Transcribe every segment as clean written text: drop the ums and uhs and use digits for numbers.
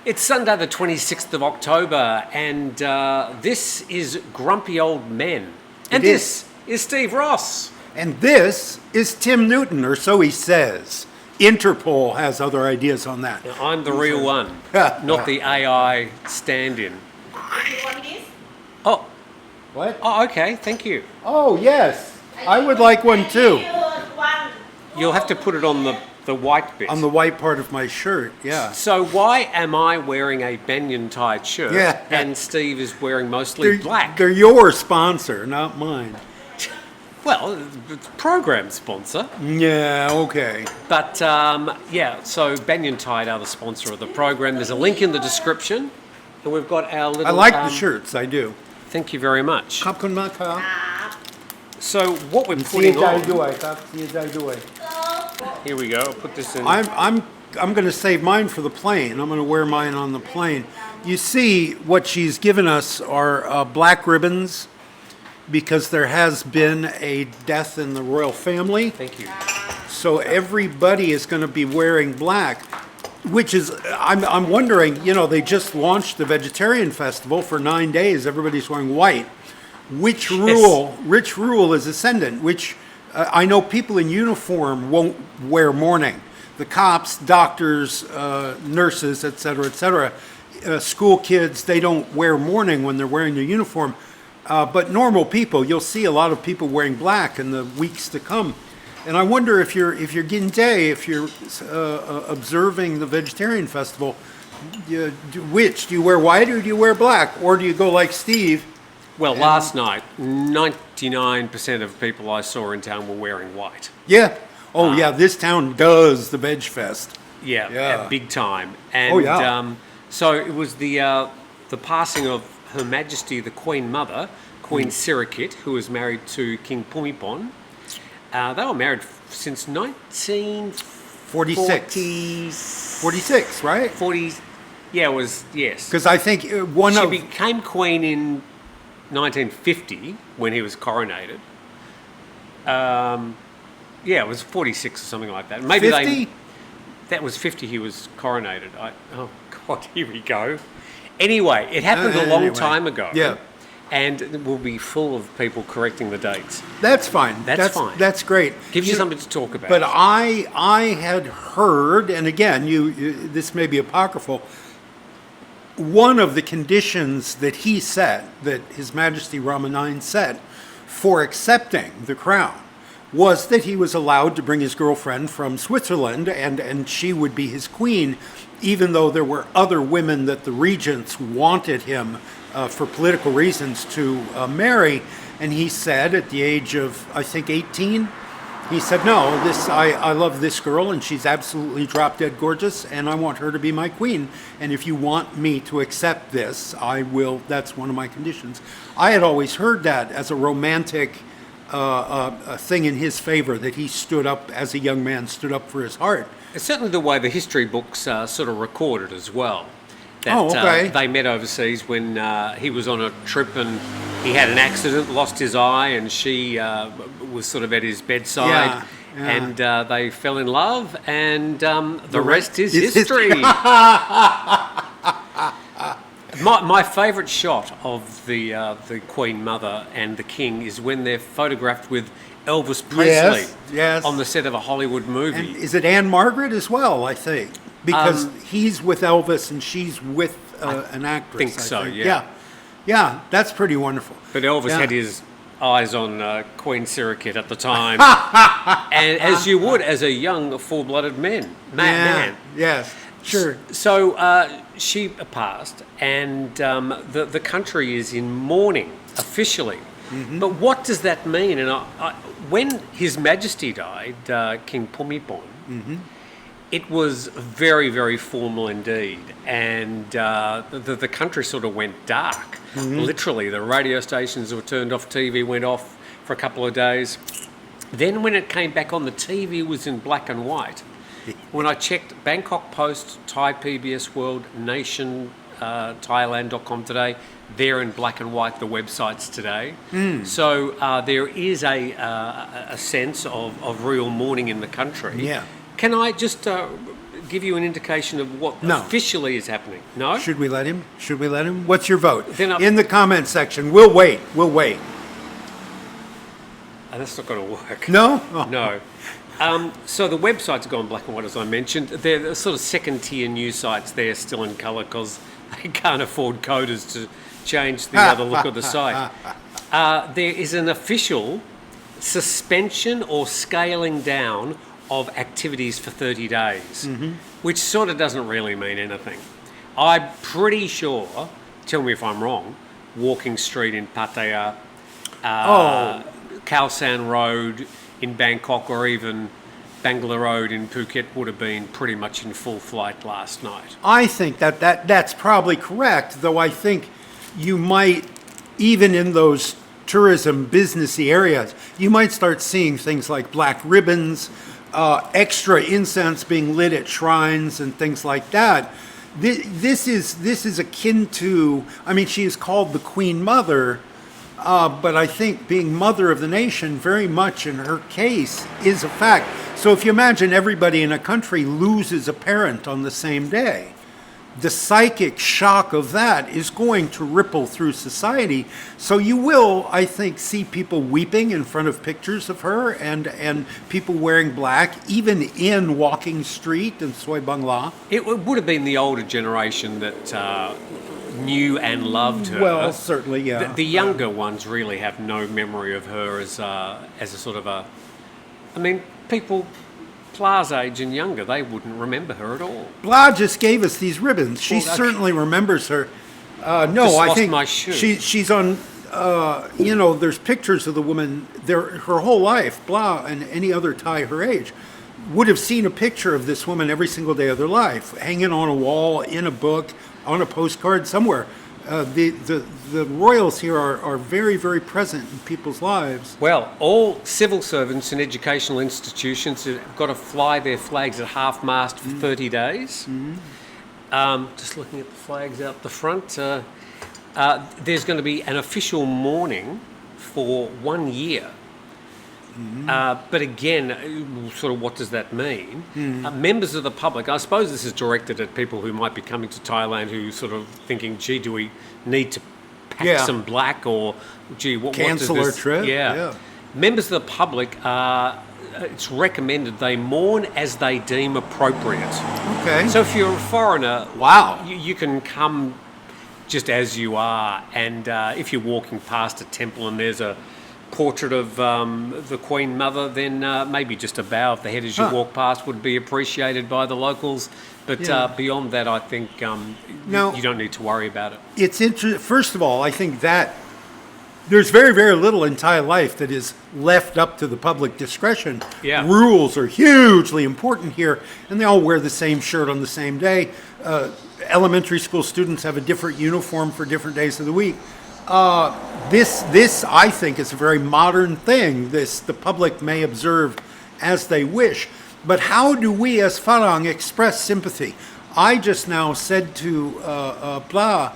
It's Sunday the 26th of October and this is Grumpy Old Men. And this is Steve Ross. And this is Tim Newton, or so he says. Interpol has other ideas on that. Now, I'm the real one, not the AI stand-in. You want this? Oh, What? oh, okay, thank you. Oh, yes. I would like one too. One. You'll have to put it on the white bit. On the white part of my shirt, yeah. So why am I wearing a banyan-tied shirt and Steve is wearing mostly black? They're your sponsor, not mine. Well, it's program sponsor. Yeah, okay. But yeah, so Banyan Tide are the sponsor of the program. There's a link in the description, and we've got our little. I like the shirts, I do. Thank you very much. Kapkun maka. So what we're putting on. Here we go. I'll put this in. I'm going to save mine for the plane. I'm going to wear mine on the plane. You see, what she's given us are black ribbons, because there has been a death in the royal family. Thank you. So everybody is going to be wearing black, which is, I'm wondering, you know, they just launched the vegetarian festival for 9 days. Everybody's wearing white. Which rule is ascendant? Which I know people in uniform won't wear mourning. The cops, doctors, nurses, et cetera, school kids, they don't wear mourning when they're wearing their uniform. But normal people, you'll see a lot of people wearing black in the weeks to come. And I wonder if you're Ginde, if you're observing the vegetarian festival, do you wear white or do you wear black? Or do you go like Steve? Well, last night, 99% of people I saw in town were wearing white. Yeah. Oh, yeah, this town does the Veg Fest. Yeah. Big time. And so it was the passing of Her Majesty the Queen Mother, Queen Sirikit, who was married to King Pumipon. They were married since 1946. 46, right? 40. Yeah, it was, yes. Because I think She became queen in 1950 when he was coronated. Yeah, it was 46 or something like that. Maybe 50? That was 50 he was coronated. Oh, God, here we go. Anyway, it happened a long time ago. Yeah. And it will be full of people correcting the dates. That's fine. That's fine. That's great. Gives you something to talk about. But I had heard, and again, this may be apocryphal, one of the conditions that he set, that His Majesty Rama IX set, for accepting the crown, was that he was allowed to bring his girlfriend from Switzerland, and she would be his queen, even though there were other women that the regents wanted him for political reasons to marry. And he said at the age of, I think, 18, he said, no, I love this girl and she's absolutely drop dead gorgeous and I want her to be my queen. And if you want me to accept this, I will. That's one of my conditions. I had always heard that as a romantic a thing in his favor, that he stood up, as a young man, stood up for his heart. It's certainly the way the history books sort of recorded as well. That, they met overseas when he was on a trip and he had an accident, lost his eye, and she was sort of at his bedside. And they fell in love, and the rest is history. My favourite shot of the Queen Mother and the King is when they're photographed with Elvis Presley on the set of a Hollywood movie. And is it Anne Margaret as well, I think? Because he's with Elvis and she's with an actress. I think so, yeah. Yeah, that's pretty wonderful. But Elvis had his eyes on Queen Sirikit at the time. And as you would as a young, full-blooded man. Yes, sure. So she passed, and the country is in mourning officially. Mm-hmm. But what does that mean? And when His Majesty died, King Pumipon, it was very, very formal indeed, and the country sort of went dark. Literally, the radio stations were turned off, TV went off for a couple of days. Then when it came back on, the TV was in black and white. When I checked Bangkok Post, Thai PBS World, Nation, Thailand.com today, they're in black and white, the websites today. So there is a sense of real mourning in the country. Yeah. Can I just give you an indication of what No. officially is happening? No? Should we let him? Should we let him? What's your vote? Then In the comment section. We'll wait. We'll wait. That's not going to work. No? Oh. No. So the websites have gone black and white, as I mentioned. They're the sort of second-tier news sites. They're still in colour because they can't afford coders to change the other look of the site. There is an official suspension or scaling down of activities for 30 days, which sort of doesn't really mean anything. I'm pretty sure, tell me if I'm wrong, Walking Street in Pattaya, Khao San Road in Bangkok, or even Bangla Road in Phuket would have been pretty much in full flight last night. I think that's probably correct, though I think you might, even in those tourism businessy areas, you might start seeing things like black ribbons, extra incense being lit at shrines and things like that. This is akin to, I mean, she is called the Queen Mother, but I think being mother of the nation very much in her case is a fact. So if you imagine everybody in a country loses a parent on the same day, the psychic shock of that is going to ripple through society. So you will, I think, see people weeping in front of pictures of her and people wearing black, even in Walking Street and Soi Bangla. It would have been the older generation that knew and loved her. Well, certainly, yeah. The younger ones really have no memory of her as a sort of a... I mean, people Pla's age and younger, they wouldn't remember her at all. Blah just gave us these ribbons. She Well, certainly remembers her. No, Just I lost think my shoe. she's on. There's pictures of the woman. Her whole life, Blah and any other Thai her age, would have seen a picture of this woman every single day of their life, hanging on a wall, in a book, on a postcard somewhere. The royals here are very, very present in people's lives. Well, all civil servants in educational institutions have got to fly their flags at half-mast for 30 days. Just looking at the flags out the front, there's going to be an official mourning for 1 year. But again, sort of what does that mean? Members of the public, I suppose this is directed at people who might be coming to Thailand who sort of thinking, gee, do we need to pack some black, or gee, what Cancel does our this... trip? Yeah. Members of the public, it's recommended they mourn as they deem appropriate. Okay. So if you're a foreigner, Wow. you can come just as you are, and if you're walking past a temple and there's a portrait of the Queen Mother, then maybe just a bow of the head as you walk past would be appreciated by the locals. But beyond that, I think Now- you don't need to worry about it. It's interesting. First of all, I think that there's very, very little in Thai life that is left up to the public discretion. Yeah. Rules are hugely important here, and they all wear the same shirt on the same day. Elementary school students have a different uniform for different days of the week. This I think is a very modern thing. The public may observe as they wish, but how do we as PHANG express sympathy? I just now said to Pla,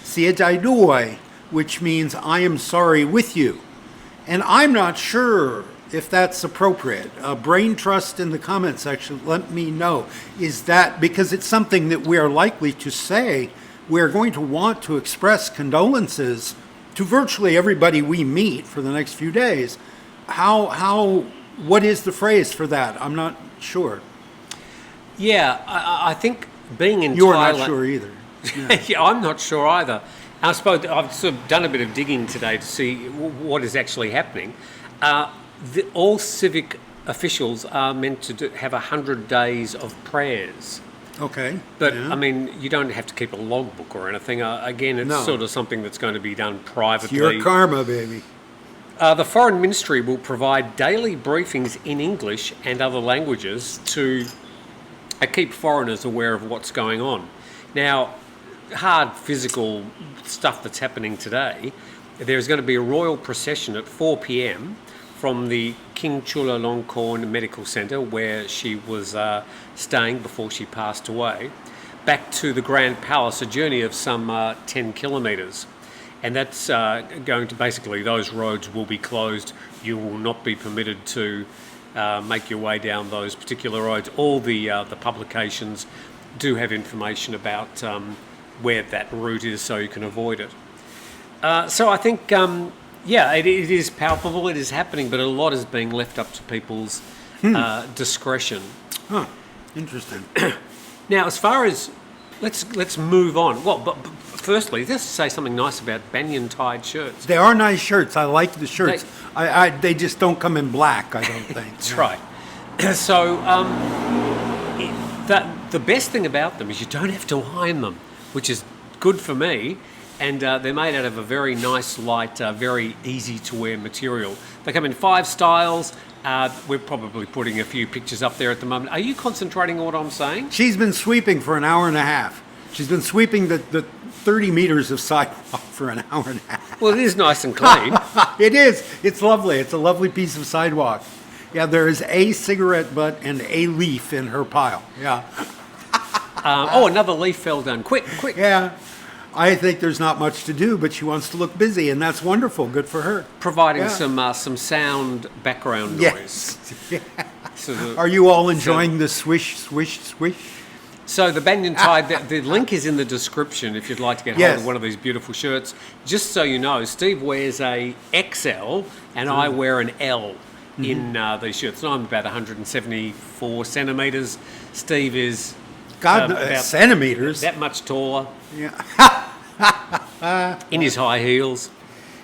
"Sia jai doi," which means I am sorry with you, and I'm not sure if that's appropriate. Brain trust in the comment section. Let me know. Is that because it's something that we are likely to say? We are going to want to express condolences to virtually everybody we meet for the next few days. What is the phrase for that? I'm not sure. Yeah, I think being in You're Thailand... not sure either. Yeah, I'm not sure either. I suppose I've sort of done a bit of digging today to see what is actually happening. All civic officials are meant to have 100 days of prayers. Okay. But, yeah. I mean, you don't have to keep a logbook or anything. Again, it's No. sort of something that's going to be done It's privately. your karma, baby. The Foreign Ministry will provide daily briefings in English and other languages to keep foreigners aware of what's going on. Now, hard physical stuff that's happening today, there's going to be a royal procession at 4 p.m. from the King Chulalongkorn Medical Centre, where she was staying before she passed away, back to the Grand Palace, a journey of some 10 kilometres. And that's going to basically, those roads will be closed. You will not be permitted to make your way down those particular roads. All the publications do have information about where that route is, so you can avoid it. So I think, it is palpable, it is happening, but a lot is being left up to people's discretion. Huh. Interesting. Now, as far as let's move on. Well, but firstly, let's say something nice about banyan-tied shirts. They are nice shirts. I like the shirts. They just don't come in black, I don't think. That's right. So the best thing about them is you don't have to iron them, which is good for me. And they're made out of a very nice, light, very easy-to-wear material. They come in 5 styles. We're probably putting a few pictures up there at the moment. Are you concentrating on what I'm saying? She's been sweeping for an hour and a half. She's been sweeping the 30 meters of sidewalk for an hour and a half. Well, it is nice and clean. It is. It's lovely. It's a lovely piece of sidewalk. Yeah, there is a cigarette butt and a leaf in her pile. Yeah. Another leaf fell down. Quick. Yeah. I think there's not much to do, but she wants to look busy, and that's wonderful. Good for her. Providing some sound background noise. Yes. Yeah. So Are you all enjoying the swish, swish, swish? So the banyan tie, the link is in the description if you'd like to get hold of one of these beautiful shirts. Just so you know, Steve wears a XL and I wear an L in these shirts. And I'm about 174 centimetres. Steve is about centimetres. That much taller. Yeah. In his high heels.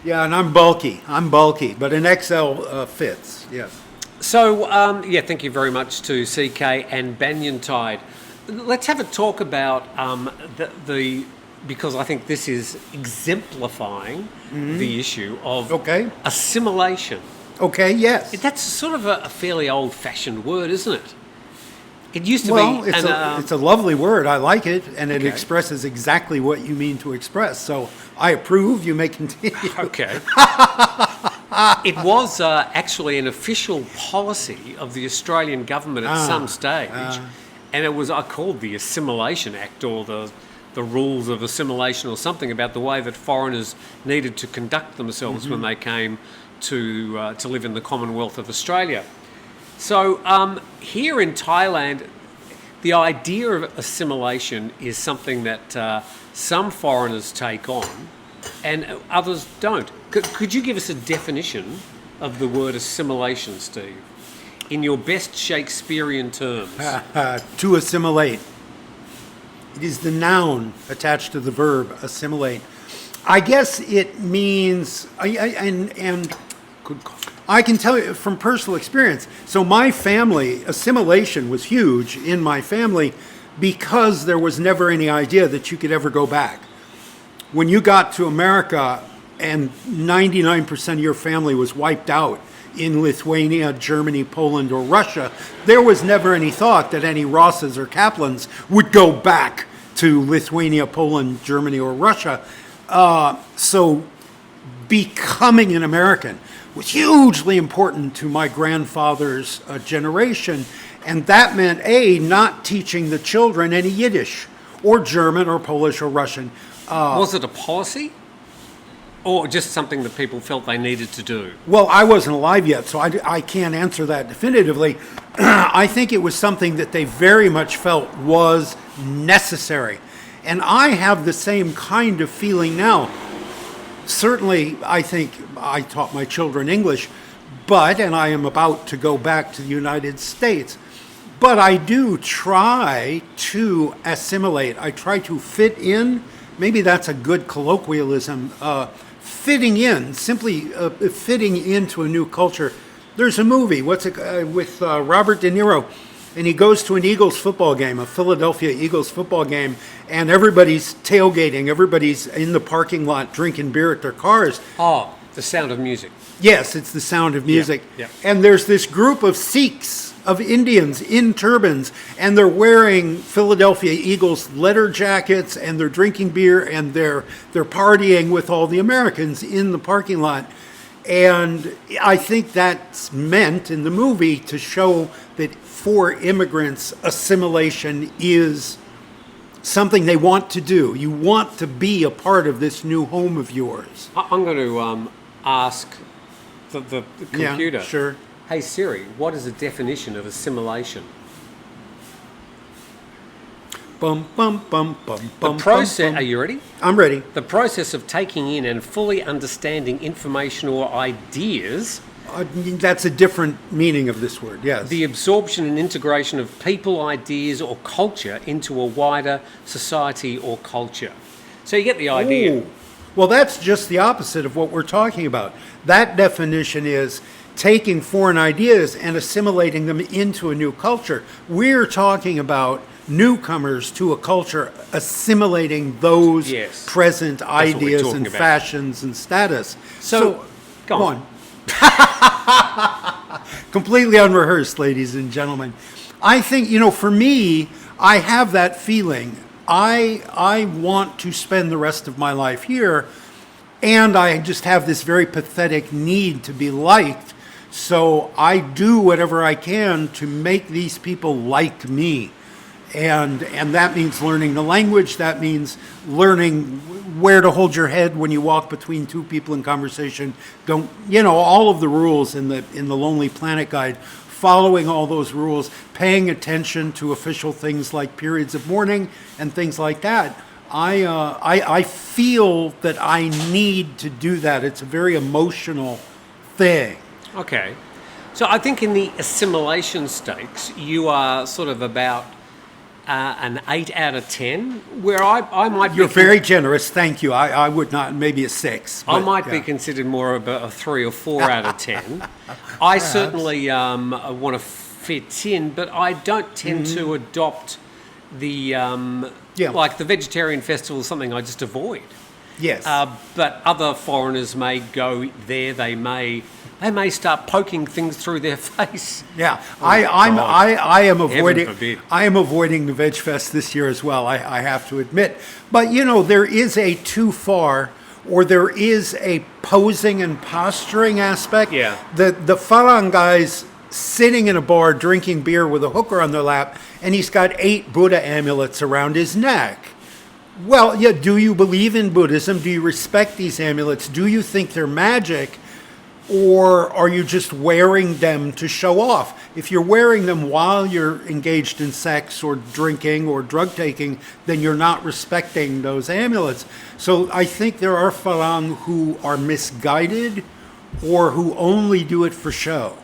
Yeah, and I'm bulky, but an XL fits, yes. So, thank you very much to CK and Banyan Tide. Let's have a talk about because I think this is exemplifying the issue of assimilation. Okay, yes. That's sort of a fairly old-fashioned word, isn't it? It used to be... It's a lovely word. I like it, and it expresses exactly what you mean to express. So I approve. You may continue. Okay. It was actually an official policy of the Australian government at some stage, and it was called the Assimilation Act, or the rules of assimilation, or something about the way that foreigners needed to conduct themselves when they came to live in the Commonwealth of Australia. So here in Thailand, the idea of assimilation is something that some foreigners take on and others don't. Could you give us a definition of the word assimilation, Steve, in your best Shakespearean terms? To assimilate. It is the noun attached to the verb assimilate. I guess it means, I can tell you from personal experience. So my family, assimilation was huge in my family because there was never any idea that you could ever go back. When you got to America and 99% of your family was wiped out in Lithuania, Germany, Poland, or Russia, there was never any thought that any Rosses or Kaplans would go back to Lithuania, Poland, Germany, or Russia. So becoming an American was hugely important to my grandfather's generation, and that meant not teaching the children any Yiddish or German or Polish or Russian. Was it a policy, or just something that people felt they needed to do? Well, I wasn't alive yet, so I can't answer that definitively. I think it was something that they very much felt was necessary, and I have the same kind of feeling now. Certainly, I think I taught my children English, and I am about to go back to the United States. But I do try to assimilate. I try to fit in. Maybe that's a good colloquialism. Fitting in, simply fitting into a new culture. There's a movie, with Robert De Niro, and he goes to an Eagles football game, a Philadelphia Eagles football game, and everybody's tailgating, everybody's in the parking lot drinking beer at their cars. Oh, The Sound of Music. Yes, it's The Sound of Music. Yeah. And there's this group of Sikhs, of Indians in turbans, and they're wearing Philadelphia Eagles leather jackets, and they're drinking beer, and they're partying with all the Americans in the parking lot. And I think that's meant in the movie to show that for immigrants, assimilation is something they want to do. You want to be a part of this new home of yours. I'm going to ask the computer. Yeah, sure. Hey Siri, what is the definition of assimilation? Bum, bum, bum, bum, The bum, process. bum, bum. Are you ready? I'm ready. The process of taking in and fully understanding information or ideas, That's a different meaning of this word, yes. the absorption and integration of people, ideas, or culture into a wider society or culture. So you get the idea. Ooh. Well, that's just the opposite of what we're talking about. That definition is taking foreign ideas and assimilating them into a new culture. We're talking about newcomers to a culture, assimilating those Yes. present what we're ideas talking and about. fashions and status. So, go on. Completely unrehearsed, ladies and gentlemen. I think, for me, I have that feeling. I want to spend the rest of my life here, and I just have this very pathetic need to be liked. So I do whatever I can to make these people like me. And that means learning the language. That means learning where to hold your head when you walk between two people in conversation. Don't, all of the rules in the Lonely Planet Guide, following all those rules, paying attention to official things like periods of mourning and things like that. I feel that I need to do that. It's a very emotional thing. Okay. So I think in the assimilation stakes, you are sort of about an 8 out of 10, where I might be... You're very generous, thank you. I would not, maybe a 6. I but, might be yeah. considered more of a 3 or 4 out of 10. I certainly want to fit in, but I don't tend to adopt the... Like the vegetarian festival is something I just avoid. Yes. But other foreigners may go there. They may start poking things through their face. Yeah, Oh, I am avoiding. forbid. I am avoiding the Veg Fest this year as well. I have to admit, but there is a too far, or there is a posing and posturing aspect. Yeah. The PHANG guy's sitting in a bar drinking beer with a hooker on their lap, and he's got 8 Buddha amulets around his neck. Well, yeah. Do you believe in Buddhism? Do you respect these amulets? Do you think they're magic? Or are you just wearing them to show off? If you're wearing them while you're engaged in sex or drinking or drug taking, then you're not respecting those amulets. So I think there are PHANG who are misguided or who only do it for show.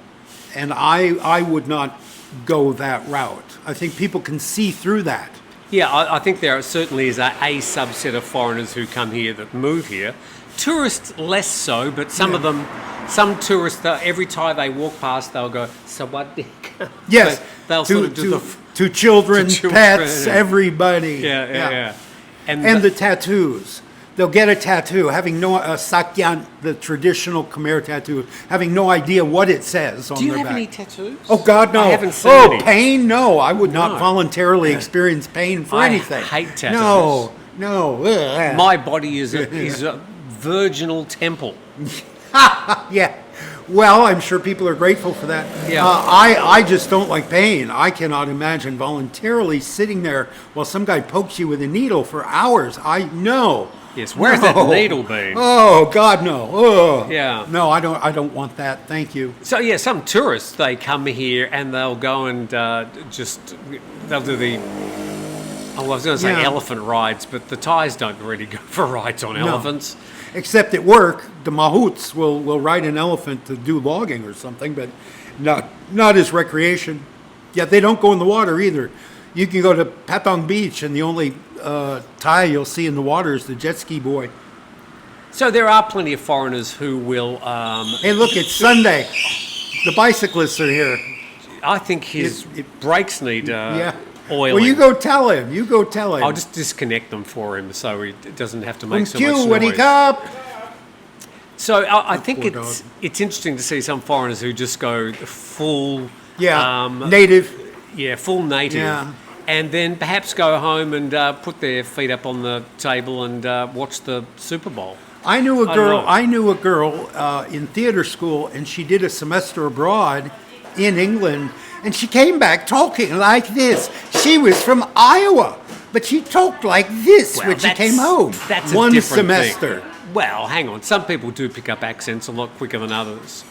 And I would not go that route. I think people can see through that. Yeah, I think there certainly is a subset of foreigners who come here that move here. Tourists less so, but some of them, some tourists, every time they walk past, they'll go, Sawadee. Yes, So they'll sort of do to children, to children, pets, yeah. everybody. Yeah. And the tattoos. They'll get a tattoo, having no Sakyan, the traditional Khmer tattoo, having no idea what it says on Do you their have back. any tattoos? Oh God, no! I haven't seen Oh, any. pain? No, I would No. not voluntarily experience pain for I anything. hate tattoos. No. Ugh. My body is a virginal temple. Yeah. Well, I'm sure people are grateful for that. Yeah. I just don't like pain. I cannot imagine voluntarily sitting there while some guy pokes you with a needle for hours. No. Yes, where's that needle been? Oh God, no. Oh. Yeah. No, I don't want that. Thank you. So yeah, some tourists, they come here and they'll go and they'll do the, I was going to say Yeah. elephant rides, but the Thais don't really go for rides on elephants. Except at work, the mahouts will ride an elephant to do logging or something, but not as recreation. Yeah, they don't go in the water either. You can go to Patong Beach, and the only Thai you'll see in the water is the jet ski boy. So there are plenty of foreigners who will... Hey, look, it's Sunday. The bicyclists are here. I think his brakes need Yeah. oiling. Well, you go tell him. I'll just disconnect them for him so he doesn't have to make so Cue, much when he noise. up. So I think poor it's interesting to see some foreigners who just go full... Yeah, native. Yeah, full native. Yeah. And then perhaps go home and put their feet up on the table and watch the Super Bowl. I knew I don't know. a girl in theater school, and she did a semester abroad in England, and she came back talking like this. She was from Iowa, but she talked like this Well, when she that's- came home. that's a one different semester. thing. Well, hang on. Some people do pick up accents a lot quicker than others.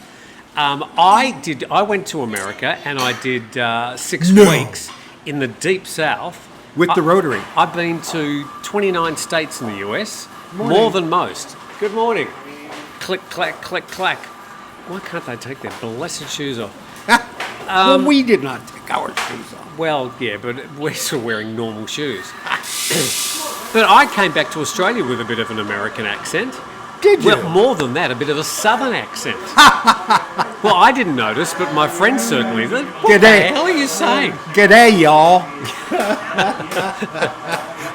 I went to America and I did 6 No. weeks in the deep south. With the Rotary. I've been to 29 states in the US, Morning. more than most. Good morning. Click, clack, click, clack. Why can't they take their blessed shoes off? Well, we did not take our shoes off. Well, yeah, but we're still wearing normal shoes. But I came back to Australia with a bit of an American accent. Did you? Well, more than that, a bit of a southern accent. Well, I didn't notice, but my friends certainly did. What the G'day. hell are you saying? G'day, y'all.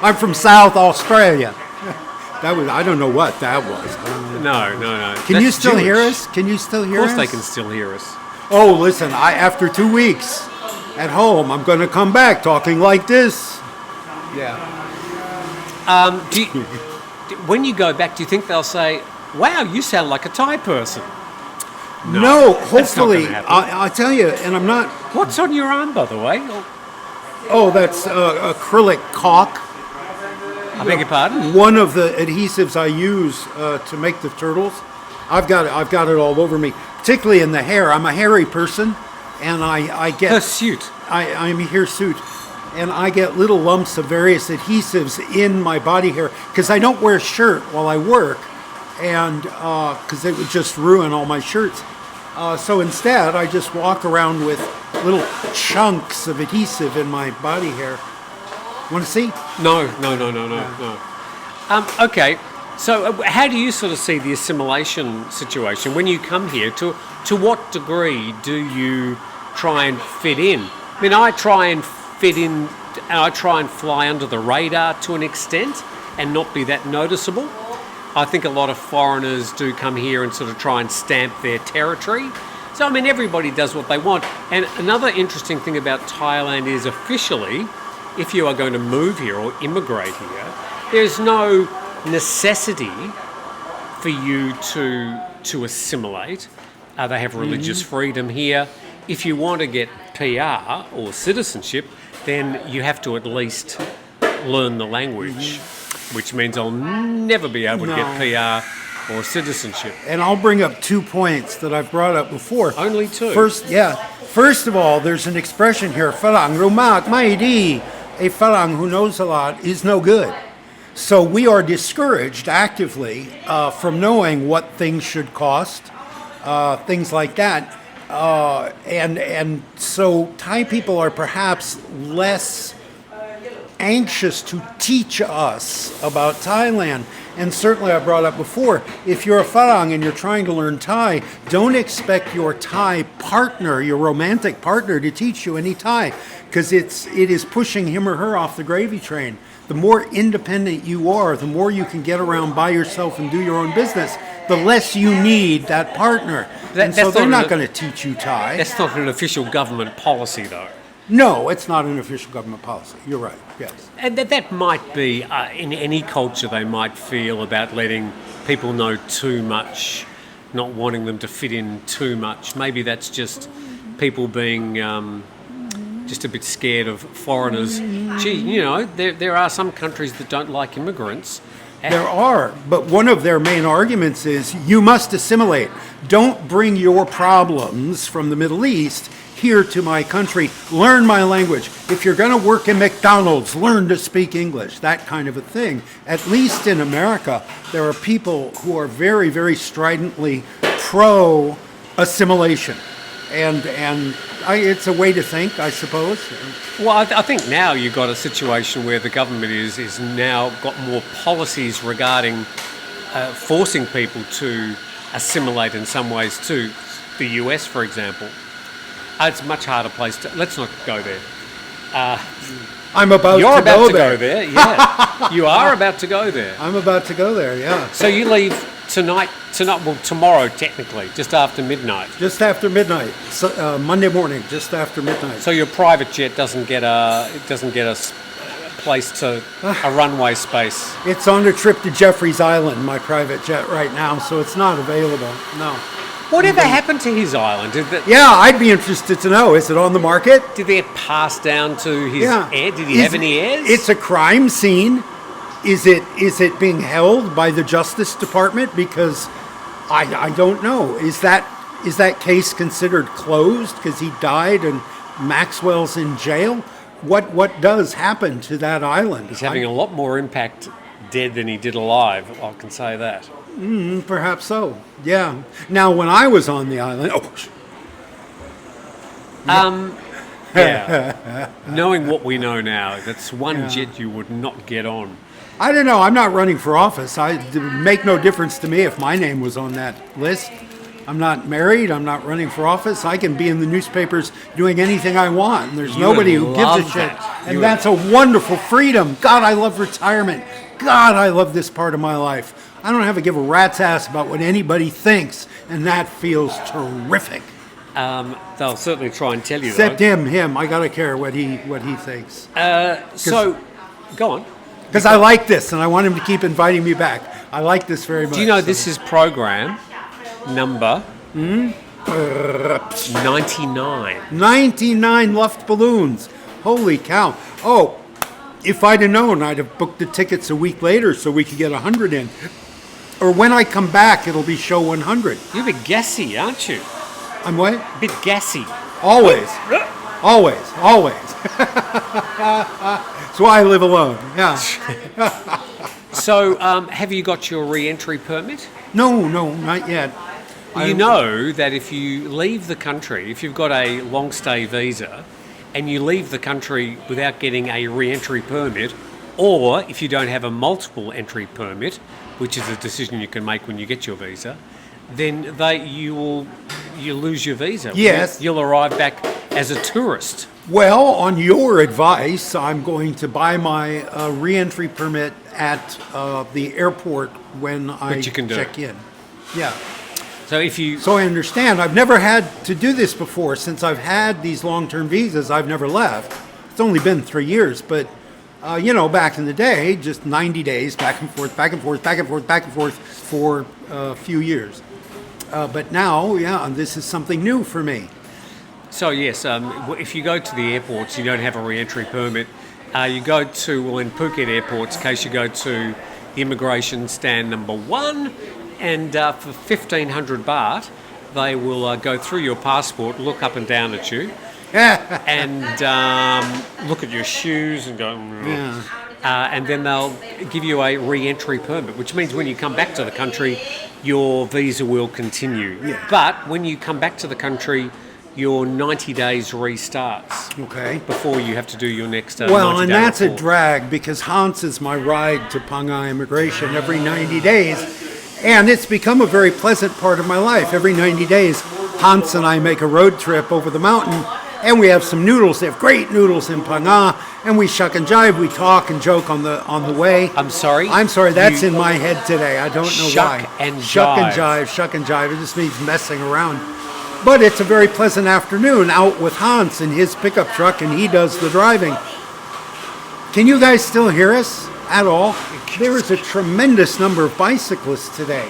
I'm from South Australia. I don't know what that was. No. Can you That's still hear Jewish. us? Can you still hear Of us? course they can still hear us. Oh, listen, after 2 weeks at home, I'm going to come back talking like this. Yeah. When you go back, do you think they'll say, wow, you sound like a Thai person? No, that's not hopefully, gonna happen. I tell you, and I'm not, What's on your arm, by the way? oh, that's acrylic caulk. I beg your pardon? One of the adhesives I use to make the turtles. I've got it all over me, particularly in the hair. I'm a hairy person, and I get Hirsute. I'm hirsute, and I get little lumps of various adhesives in my body hair because I don't wear a shirt while I work, and because it would just ruin all my shirts. So instead, I just walk around with little chunks of adhesive in my body hair. Want to see? No. Okay, so how do you sort of see the assimilation situation when you come here? To what degree do you try and fit in? I mean, I try and fit in, and I try and fly under the radar to an extent and not be that noticeable. I think a lot of foreigners do come here and sort of try and stamp their territory. So, I mean, everybody does what they want. And another interesting thing about Thailand is officially, if you are going to move here or immigrate here, there's no necessity for you to assimilate. They have religious freedom here. If you want to get PR or citizenship, then you have to at least learn the language, which means I'll never be able to get PR or citizenship. And I'll bring up 2 points that I've brought up before. Only 2? First of all, there's an expression here, ฝรั่งรู้มากไม่ดี A ฝรั่ง who knows a lot is no good. So we are discouraged actively from knowing what things should cost, things like that. And so Thai people are perhaps less anxious to teach us about Thailand. And certainly I brought up before, if you're a Farang and you're trying to learn Thai, don't expect your Thai partner, your romantic partner, to teach you any Thai, because it is pushing him or her off the gravy train. The more independent you are, the more you can get around by yourself and do your own business, the less you need that partner. And so they're not going to teach you Thai. That's not an official government policy, though. No, it's not an official government policy. You're right, yes. And that might be, in any culture, they might feel about letting people know too much, not wanting them to fit in too much. Maybe that's just people being just a bit scared of foreigners. Gee, you know, there are some countries that don't like immigrants. There are, but one of their main arguments is you must assimilate. Don't bring your problems from the Middle East here to my country. Learn my language. If you're going to work in McDonald's, learn to speak English, that kind of a thing. At least in America, there are people who are very, very stridently pro-assimilation. And it's a way to think, I suppose. Well, I think now you've got a situation where the government is now got more policies regarding forcing people to assimilate in some ways too. The US, for example. It's a much harder place to... Let's not go there. I'm about You're to about go to there. go there, yeah. You are about to go there. I'm about to go there, yeah. So you leave tonight, well, tomorrow technically, just after midnight. Just after midnight, so, Monday morning, just after midnight. So your private jet doesn't get a place to a runway space. It's on a trip to Jeffrey's Island, my private jet right now, so it's not available. No. Whatever happened to his island? Yeah, I'd be interested to know. Is it on the market? Did they pass down to his heir? Did he have any heirs? It's a crime scene. Is it being held by the Justice Department? Because I don't know. Is that is that case considered closed because he died and Maxwell's in jail? What does happen to that island? He's having a lot more impact dead than he did alive, I can say that. Perhaps so. Yeah. Now, when I was on the island, Yeah. Knowing what we know now, that's one jet you would not get on. I don't know. I'm not running for office. It would make no difference to me if my name was on that list. I'm not married. I'm not running for office. I can be in the newspapers doing anything I want. And there's nobody who gives a shit. And that's a wonderful freedom. God, I love retirement. God, I love this part of my life. I don't have to give a rat's ass about what anybody thinks. And that feels terrific. They'll certainly try and tell you Except though. him. I got to care what he thinks. So, go on. Because I like this and I want him to keep inviting me back. I like this very much. Do you know this is program number 99? 99 Luft balloons. Holy cow. Oh, if I'd have known, I'd have booked the tickets a week later so we could get 100 in. Or when I come back, it'll be show 100. You're a bit gassy, aren't you? I'm what? A bit gassy. Always. Always. That's why I live alone. Yeah. So, have you got your re-entry permit? No, not yet. You know that if you leave the country, if you've got a long stay visa, and you leave the country without getting a re-entry permit, or if you don't have a multiple entry permit, which is a decision you can make when you get your visa, then you lose your visa. Yes. You'll arrive back as a tourist. Well, on your advice, I'm going to buy my re-entry permit at the airport when I you can do. check in. Yeah. So if you... So I understand. I've never had to do this before. Since I've had these long-term visas, I've never left. It's only been 3 years, but, back in the day, just 90 days, back and forth for a few years. But now, this is something new for me. So yes, if you go to the airports, you don't have a re-entry permit. You go to, in Phuket airports, in case you go to the immigration stand number 1, and for 1,500 baht, they will go through your passport, look up and down at you, and look at your shoes and go, and then they'll give you a re-entry permit, which means when you come back to the country, your visa will continue. Yeah. But when you come back to the country, your 90 days restarts. Okay. Before you have to do your next 90-day Well, and that's report. a drag because Hans is my ride to PHANG immigration every 90 days. And it's become a very pleasant part of my life. Every 90 days, Hans and I make a road trip over the mountain, and we have some noodles. They have great noodles in PHANG, and we shuck and jive. We talk and joke on the way. I'm sorry? That's in my head today. I don't know why. Shuck and Shuck and jive. jive, shuck and jive. It just means messing around. But it's a very pleasant afternoon out with Hans in his pickup truck, and he does the driving. Can you guys still hear us at all? There is a tremendous number of bicyclists today.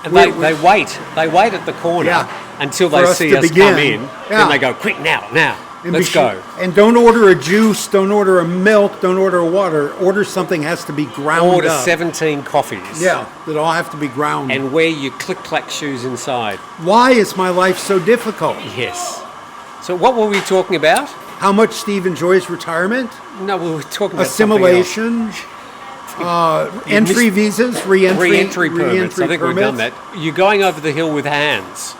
And they wait. They wait at the corner until they see us come in. Then they go, quick, now, And let's go. And don't order a juice, don't order a milk, don't order a water. Order something has to be ground Order up. 17 coffees. Yeah, that all have to be ground. And wear your click-clack shoes inside. Why is my life so difficult? Yes. So what were we talking about? How much Steve enjoys retirement? No, we were talking about Assimilation. Entry visas, re-entry permits. I think we've done that. You're going over the hill with hands.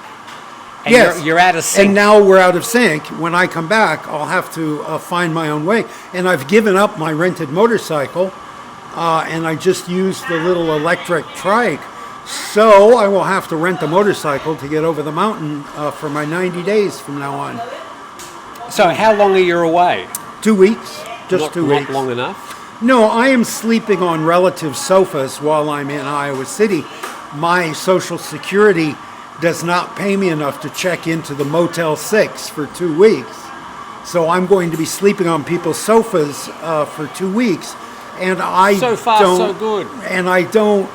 And yes. You're out of sync. And now we're out of sync. When I come back, I'll have to find my own way. And I've given up my rented motorcycle, and I just use the little electric trike. So I will have to rent a motorcycle to get over the mountain for my 90 days from now on. So how long are you away? 2 weeks. Just 2 weeks. Not long enough? No, I am sleeping on relative sofas while I'm in Iowa City. My Social Security does not pay me enough to check into the Motel 6 for 2 weeks. So I'm going to be sleeping on people's sofas for 2 weeks. And So far, so good. And I don't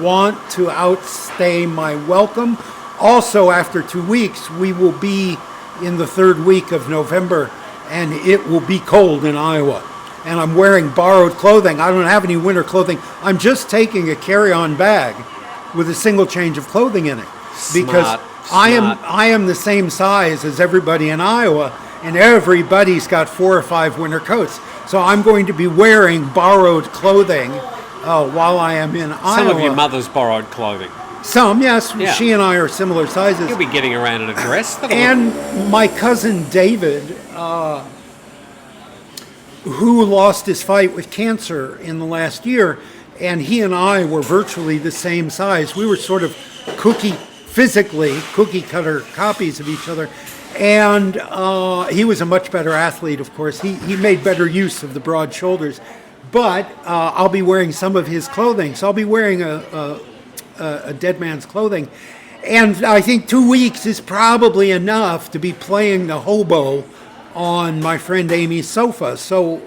want to outstay my welcome. Also, after 2 weeks, we will be in the 3rd week of November, and it will be cold in Iowa. And I'm wearing borrowed clothing. I don't have any winter clothing. I'm just taking a carry-on bag with a single change of clothing in it. Smart. I am the same size as everybody in Iowa, and everybody's got 4 or 5 winter coats. So I'm going to be wearing borrowed clothing while I am in Iowa. Some of your mother's borrowed clothing. Some, yes. Yeah. She and I are similar sizes. You'll be getting around in a dress. And my cousin David, who lost his fight with cancer in the last year, and he and I were virtually the same size. We were sort of cookie cutter copies of each other. And he was a much better athlete, of course. He made better use of the broad shoulders. But I'll be wearing some of his clothing. So I'll be wearing a dead man's clothing. And I think 2 weeks is probably enough to be playing the hobo on my friend Amy's sofa. So,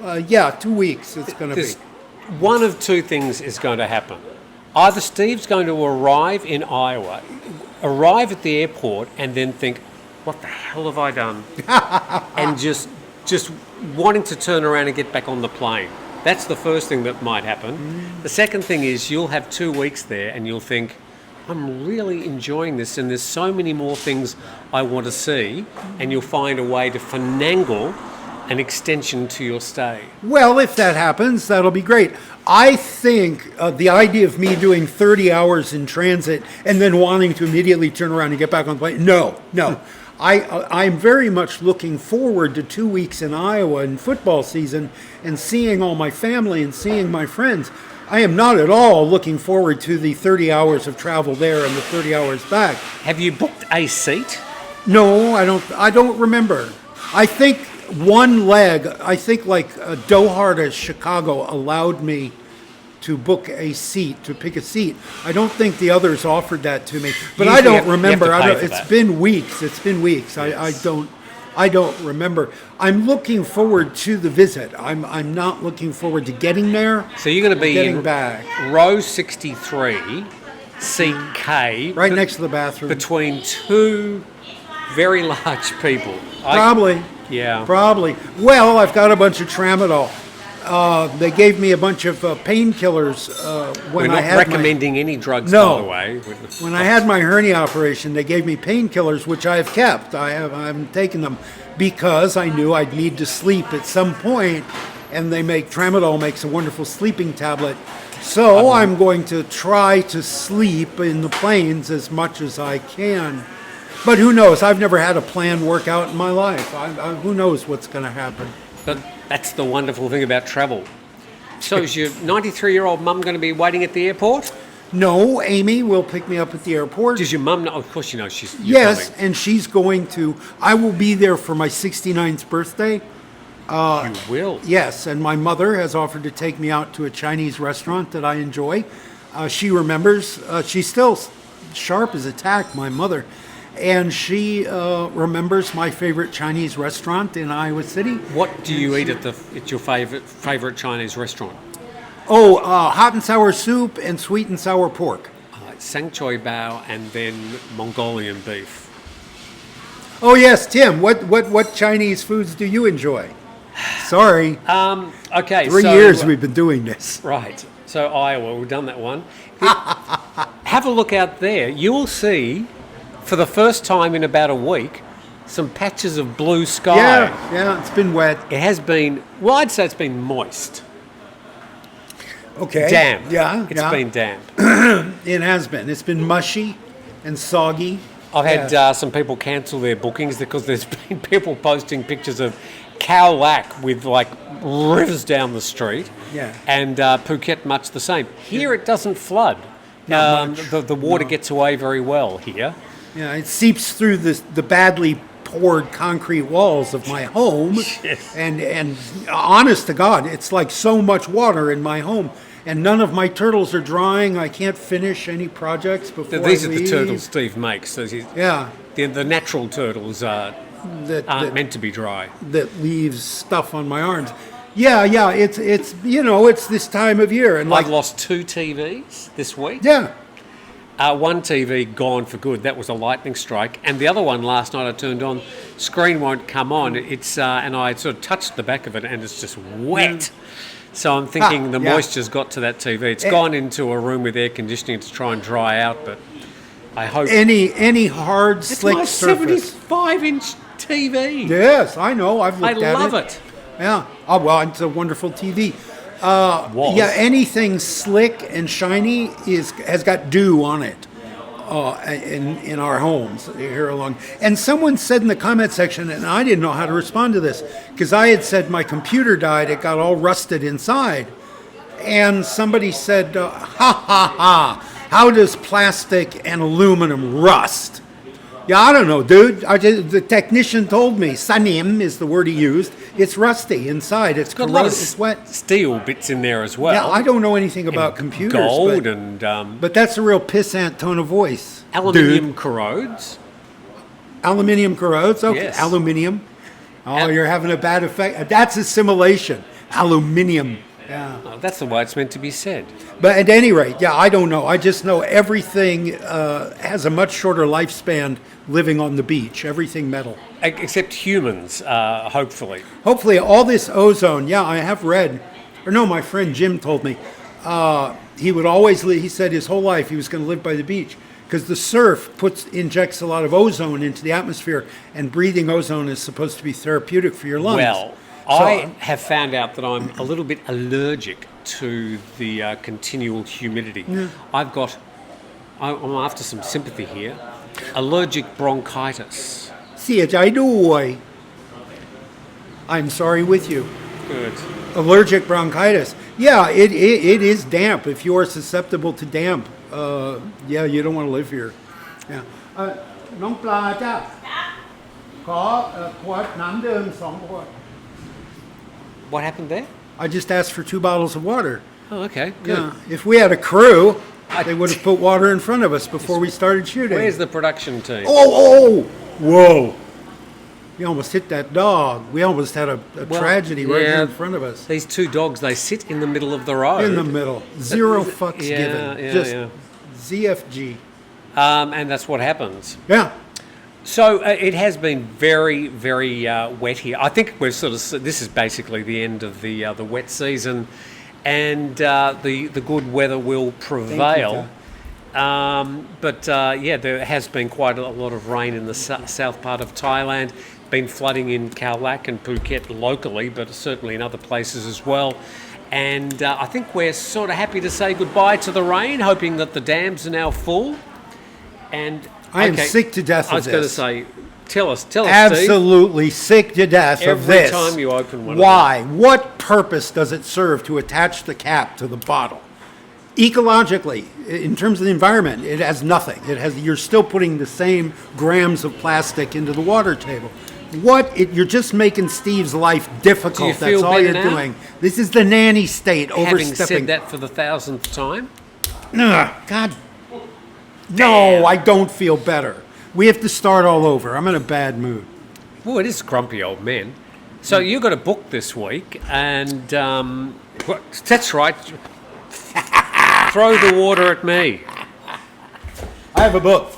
2 weeks it's going to be. One of two things is going to happen. Either Steve's going to arrive in Iowa, arrive at the airport, and then think, what the hell have I done? And just wanting to turn around and get back on the plane. That's the first thing that might happen. The second thing is you'll have 2 weeks there and you'll think, I'm really enjoying this and there's so many more things I want to see, and you'll find a way to finagle an extension to your stay. Well, if that happens, that'll be great. I think the idea of me doing 30 hours in transit and then wanting to immediately turn around and get back on the plane, no. I'm very much looking forward to 2 weeks in Iowa in football season and seeing all my family and seeing my friends. I am not at all looking forward to the 30 hours of travel there and the 30 hours back. Have you booked a seat? No, I don't remember. I think one leg, like Doha to Chicago allowed me to book a seat, to pick a seat. I don't think the others offered that to me, but I don't remember. It's been weeks. Yes. I don't remember. I'm looking forward to the visit. I'm not looking forward to getting there. So you're going to be in back. row 63, seat K. Right next to the bathroom. Between two very large people. Probably. Yeah. Probably. Well, I've got a bunch of tramadol. They gave me a bunch of painkillers when I had We're not recommending any drugs, No. by the way. When I had my hernia operation, they gave me painkillers, which I have kept. I haven't taken them because I knew I'd need to sleep at some point, and tramadol makes a wonderful sleeping tablet. So I'm going to try to sleep in the planes as much as I can. But who knows? I've never had a planned workout in my life. Who knows what's going to happen? But that's the wonderful thing about travel. So is your 93-year-old mum going to be waiting at the airport? No, Amy will pick me up at the airport. Does your mum know? Of course you know she's Yes, coming. and she's going to... I will be there for my 69th birthday. You will? Yes, and my mother has offered to take me out to a Chinese restaurant that I enjoy. She remembers. She's still sharp as a tack, my mother. And she remembers my favorite Chinese restaurant in Iowa City. What do you eat at your favorite Chinese restaurant? Oh, hot and sour soup and sweet and sour pork. Sang Choi Bao and then Mongolian beef. Oh yes, Tim. What Chinese foods do you enjoy? Sorry. Okay. 3 years we've been doing this. Right. So Iowa, we've done that one. Have a look out there. You will see, for the first time in about a week, some patches of blue sky. Yeah, it's been wet. It has been, well, I'd say it's been moist. Okay. Damp. Yeah. It's been damp. It has been. It's been mushy and soggy. I've had some people cancel their bookings because there's been people posting pictures of Khao Lak with like rivers down the street. Yeah. And Phuket much the same. Here it doesn't flood. The water gets away very well here. Yeah, it seeps through the badly poured concrete walls of my home. Yes. And honest to God, it's like so much water in my home. And none of my turtles are drying. I can't finish any projects before These I are leave. the turtles Steve makes. So Yeah. The natural turtles aren't meant to be dry. That leaves stuff on my arms. Yeah, it's it's this time of year. And I've lost 2 TVs this week. Yeah. One TV gone for good. That was a lightning strike. And the other one last night I turned on, screen won't come on. It's and I sort of touched the back of it and it's just wet. So I'm thinking the moisture's got to that TV. It's gone into a room with air conditioning to try and dry out, but I hope. Any hard, It's slick my surface. 75-inch TV. Yes, I know. I've I looked at it. love it. Yeah. Oh, well, it's a wonderful TV. Was. Yeah, anything slick and shiny has got dew on it in our homes here along. And someone said in the comment section, and I didn't know how to respond to this, because I had said my computer died, it got all rusted inside. And somebody said, ha ha ha, how does plastic and aluminum rust? Yeah, I don't know, dude. The technician told me, sanim is the word he used. It's rusty inside. It's Got a lot corroded. of It's wet. steel bits in there as well. Yeah, I don't know anything about computers. Gold but, and but that's a real pissant tone of voice. aluminium Dude. corrodes. Aluminium corrodes? Okay, Yes. aluminium. Oh, you're having a bad effect. That's assimilation. Aluminium. Yeah. Oh, that's the way it's meant to be said. But at any rate, yeah, I don't know. I just know everything has a much shorter lifespan living on the beach. Everything metal. Except humans, hopefully. Hopefully, all this ozone. Yeah, I have read, or no, my friend Jim told me he would always. He said his whole life he was going to live by the beach because the surf injects a lot of ozone into the atmosphere, and breathing ozone is supposed to be therapeutic for your lungs. Well, I have found out that I'm a little bit allergic to the continual humidity. Yeah. I'm after some sympathy here. Allergic bronchitis. เสียใจด้วย I'm sorry with you. Good. Allergic bronchitis. Yeah, it is damp. If you are susceptible to damp, yeah, you don't want to live here. Yeah. น้องปลาจ้าขอขวดน้ำดื่ม2 ขวด What happened there? I just asked for 2 bottles of water. Oh, okay. Good. Yeah. If we had a crew, they would have put water in front of us before we started shooting. Where's the production team? Oh! Whoa! We almost hit that dog. We almost had a Well, tragedy right yeah. here in front of us. These 2 dogs, they sit in the middle of the road. In the middle. Zero fucks Yeah, given. yeah, Just yeah. ZFG. And that's what happens. Yeah. So it has been very, very wet here. I think we're this is basically the end of the wet season, and the good weather will prevail. But yeah, there has been quite a lot of rain in the south part of Thailand. Been flooding in Khao Lak and Phuket locally, but certainly in other places as well. And I think we're sort of happy to say goodbye to the rain, hoping that the dams are now full. And I am sick to death of I was going to this. say, tell us, Absolutely sick to death of Every this. time you open one of Why? What purpose does it serve to attach the cap to the bottle? Ecologically, in terms of the environment, it has nothing. You're still putting the same grams of plastic into the water table. You're just making Steve's life difficult. Do you That's feel all better you're now? doing. This is the nanny state Having overstepping. said that for the 1000th time, Ugh, God. No, I don't feel better. We have to start all over. I'm in a bad mood. well, it is grumpy old men. So you've got a book this week, and that's right. Throw the water at me. I have a book.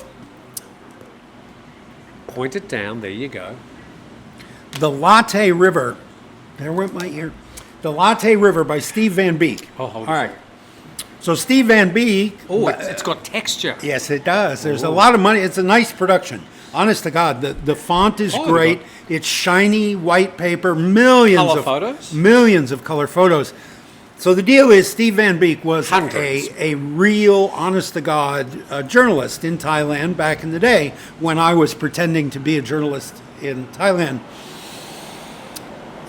Point it down. There you go. The Latte River. There went my ear. The Latte River by Steve Van Beek. Oh, hold all it. right. So Steve Van Beek. Oh, it's got texture. Yes, it does. There's a lot of money. It's a nice production. Honest to God, the font is Oh, great. It's shiny white paper. Millions Colour of photos? Millions of color photos. So the deal is, Steve Van Beek was Hundreds. a real, honest to God journalist in Thailand back in the day when I was pretending to be a journalist in Thailand.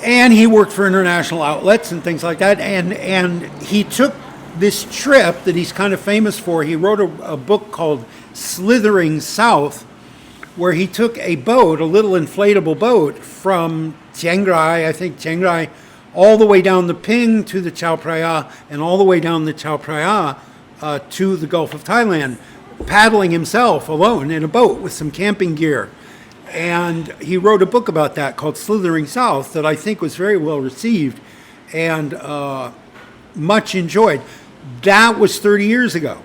And he worked for international outlets and things like that. And he took this trip that he's kind of famous for. He wrote a book called Slithering South, where he took a boat, a little inflatable boat, from Chiang Rai, I think Chiang Rai, all the way down the Ping to the Chao Phraya, and all the way down the Chao Phraya to the Gulf of Thailand, paddling himself alone in a boat with some camping gear. And he wrote a book about that called Slithering South that I think was very well received and much enjoyed. That was 30 years ago.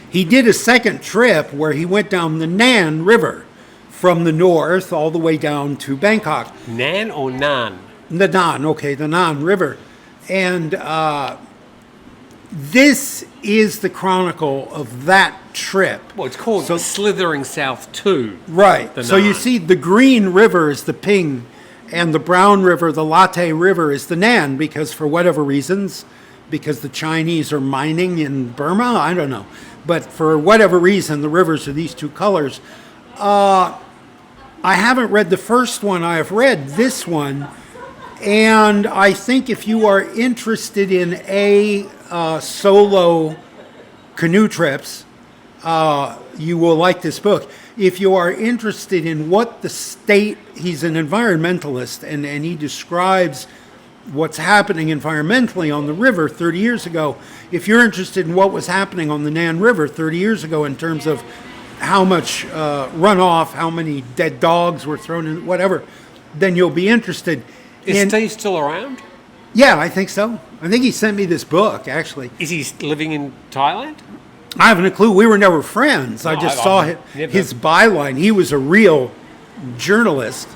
He did a second trip where he went down the Nan River from the north all the way down to Bangkok. Nan or Nan? The Nan, okay, the Nan River. And this is the chronicle of that trip. Well, it's called So- Slithering South 2. Right. The So you Nan. see, the green river is the PHANG, and the brown river, the Latte River, is the Nan, because for whatever reasons, because the Chinese are mining in Burma, I don't know. But for whatever reason, the rivers are these two colors. I haven't read the first one. I have read this one. And I think if you are interested in solo canoe trips, you will like this book. If you are interested in what the state, he's an environmentalist, and he describes what's happening environmentally on the river 30 years ago. If you're interested in what was happening on the Nan River 30 years ago in terms of how much runoff, how many dead dogs were thrown in, whatever, then you'll be interested. Is Steve still around? Yeah, I think so. I think he sent me this book, actually. Is he living in Thailand? I haven't a clue. We were never friends. I No, just I've saw never- his byline. He was a real journalist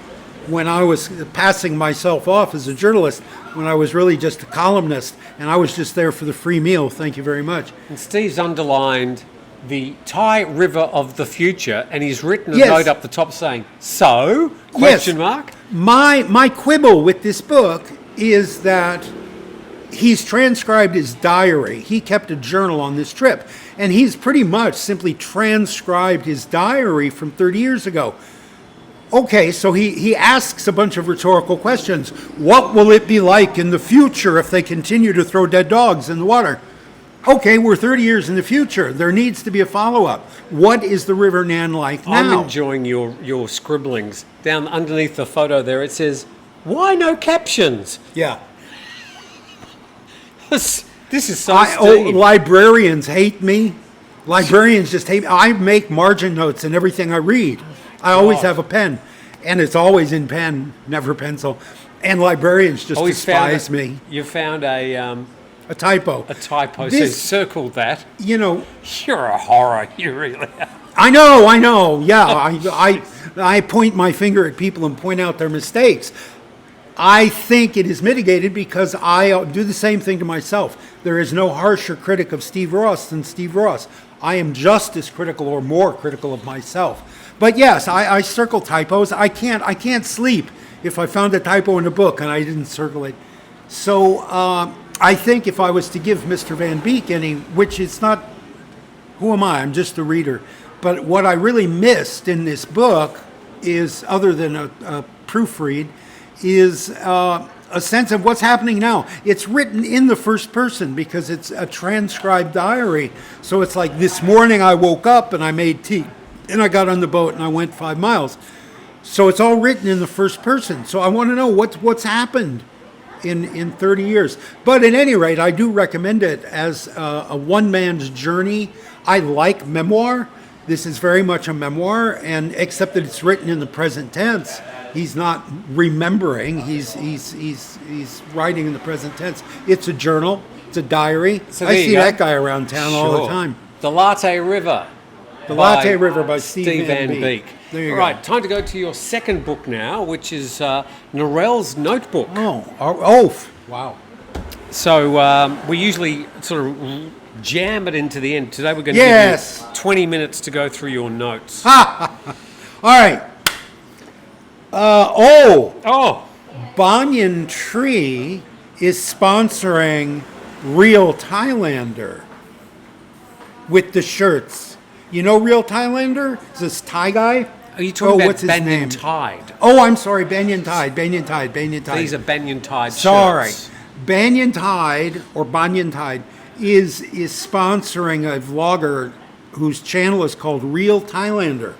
when I was passing myself off as a journalist, when I was really just a columnist, and I was just there for the free meal. Thank you very much. And Steve's underlined the Thai River of the future, and he's written a Yes. note up the top saying, "So?" Question mark. My quibble with this book is that he's transcribed his diary. He kept a journal on this trip, and he's pretty much simply transcribed his diary from 30 years ago. Okay, so he asks a bunch of rhetorical questions. What will it be like in the future if they continue to throw dead dogs in the water? Okay, we're 30 years in the future. There needs to be a follow-up. What is the River Nan like now? I'm enjoying your scribblings. Down underneath the photo there, it says, "Why no captions?" Yeah. This is so Steve. Librarians hate me. Librarians just hate me. I make margin notes in everything I read. I always God. have a pen, and it's always in pen, never pencil. And librarians just Always found despise me. You found a typo. typo, so This- circle that. You know, You're a horror, you really are. I know. Yeah, I point my finger at people and point out their mistakes. I think it is mitigated because I do the same thing to myself. There is no harsher critic of Steve Ross than Steve Ross. I am just as critical or more critical of myself. But yes, I circle typos. I can't sleep if I found a typo in a book and I didn't circle it. So I think if I was to give Mr. Van Beek any, which it's not, who am I? I'm just a reader. But what I really missed in this book is, other than a proofread, is a sense of what's happening now. It's written in the first person because it's a transcribed diary. So it's like, this morning I woke up and I made tea and I got on the boat and I went 5 miles. So it's all written in the first person. So I want to know what's happened in 30 years. But at any rate, I do recommend it as a one-man's journey. I like memoir. This is very much a memoir, and except that it's written in the present tense. He's not remembering. He's writing in the present tense. It's a journal. It's a diary. So I there you see go. that guy around town all the Sure. time. The Latte River. The Latte River by Steve Van Beek. There you All go. right, time to go to your second book now, which is Norell's Notebook. Oh, wow. So we usually sort of jam it into the end. Today we're going to Yes. give you 20 minutes to go through your notes. All right. Oh, Banyan Tree is sponsoring Real Thailander with the shirts. You know Real Thailander? It's this Thai guy. are you talking about what's his Banyan name? Tide? Oh, I'm sorry, Banyan Tide. Banyan Tide. These are Banyan Tide Sorry. shirts. Banyan Tide or Banyan Tide is sponsoring a vlogger whose channel is called Real Thailander.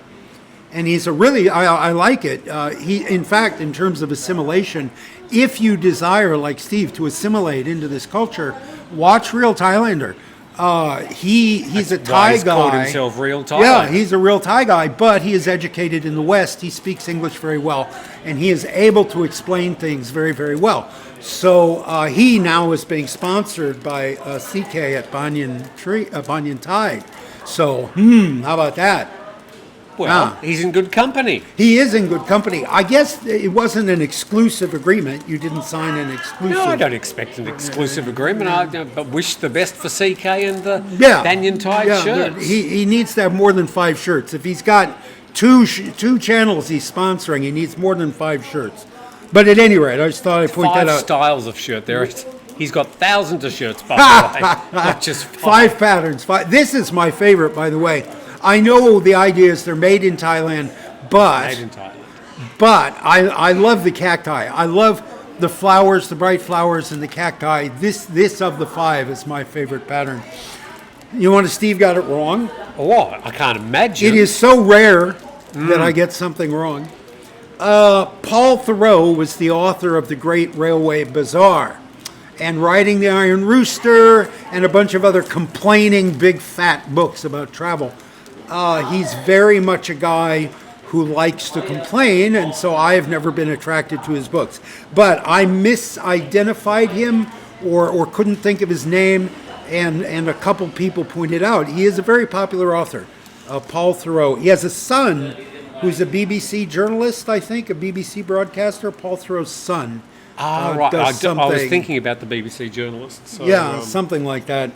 And he's a really, I like it. He, in fact, in terms of assimilation, if you desire, like Steve, to assimilate into this culture, watch Real Thailander. He's a Why Thai he's guy. called himself Real Thailander. Yeah, he's a real Thai guy, but he is educated in the West. He speaks English very well, and he is able to explain things very, very well. So he now is being sponsored by CK at Banyan Tide. So, how about that? Well, he's in good company. He is in good company. I guess it wasn't an exclusive agreement. You didn't sign an exclusive. No, I don't expect an exclusive agreement. But wish the best for CK and the Yeah. Banyan Tide Yeah, shirts. he needs to have more than 5 shirts. If he's got two channels he's sponsoring, he needs more than 5 shirts. But at any rate, I just thought I'd point 5 that out. styles of shirt. He's got thousands of shirts, by the way, not just 5 patterns. 5. This is my favorite, by the way. I know the idea is they're made in Thailand, Made in Thailand. but I love the cacti. I love the flowers, the bright flowers, and the cacti. This of the 5 is my favorite pattern. You want to Steve got it wrong? Oh, I can't imagine. It is so rare that I get something wrong. Paul Thoreau was the author of The Great Railway Bazaar, and writing The Iron Rooster and a bunch of other complaining big fat books about travel. He's very much a guy who likes to complain, and so I have never been attracted to his books. But I misidentified him or couldn't think of his name, and a couple people pointed out he is a very popular author, Paul Thoreau. He has a son who's a BBC journalist, I think, a BBC broadcaster, Paul Thoreau's son. Right. I does was thinking about the BBC journalist. So, Yeah, something like that.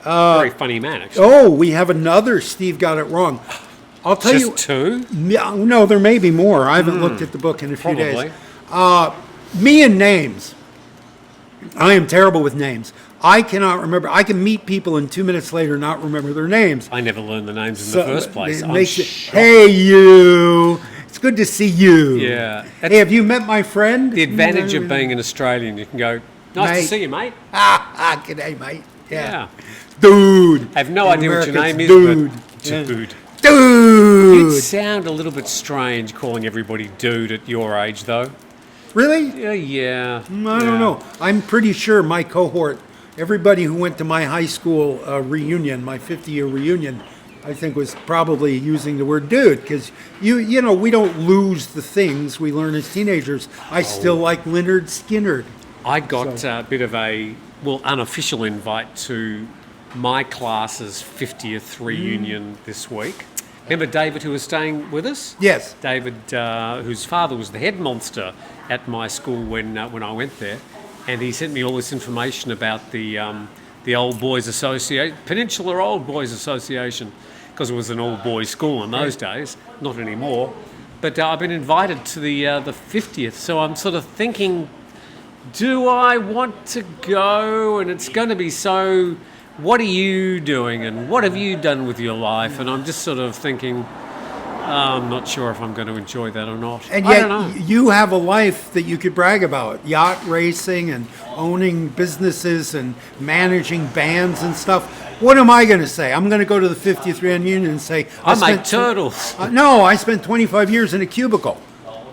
very funny man, actually. Oh, we have another Steve got it wrong. I'll tell Just you. 2? Yeah, no, there may be more. I haven't looked at the book in a few Probably. days. Me and names. I am terrible with names. I cannot remember. I can meet people and 2 minutes later not remember their names. I never learned the names in the first place. It I'm makes it, shocked. hey, you. It's good to see you. Yeah. Hey, have you met my friend? The advantage of being an Australian, you can go, nice Mate. to see you, mate. G'day, mate. Yeah. Dude. I have no In idea what your America, name it's is, dude. but Yeah. dude. Dude. You'd sound a little bit strange calling everybody dude at your age, though. Really? Yeah. I don't know. I'm pretty sure my cohort, everybody who went to my high school reunion, my 50-year reunion, I think was probably using the word dude, because you know, we don't lose the things we learn as teenagers. I still like Leonard Skinner. I got a bit of a, unofficial invite to my class's 50th reunion this week. Remember David, who was staying with us? Yes. David, whose father was the head monster at my school when I went there, and he sent me all this information about the Old Boys Association, Peninsular Old Boys Association, because it was an all boys school in those days, not anymore. But I've been invited to the 50th, so I'm sort of thinking, do I want to go? And it's going to be so. What are you doing, and what have you done with your life? And I'm just sort of thinking, I'm not sure if I'm going to enjoy that or not. And I don't know. yet you have a life that you could brag about, yacht racing and owning businesses and managing bands and stuff. What am I going to say? I'm going to go to the 50th reunion and say, I spent make turtles. No, I spent 25 years in a cubicle.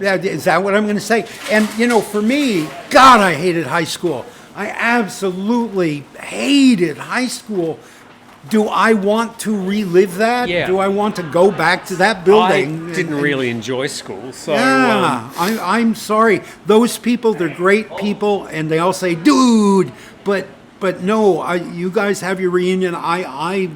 Yeah, is that what I'm going to say? And, you know, for me, God, I hated high school. I absolutely hated high school. Do I want to relive that? Yeah. Do I want to go back to that I building? didn't and- really enjoy school, so Yeah, I'm sorry. Those people, they're great people, and they all say, "Dude," but no, you guys have your reunion. I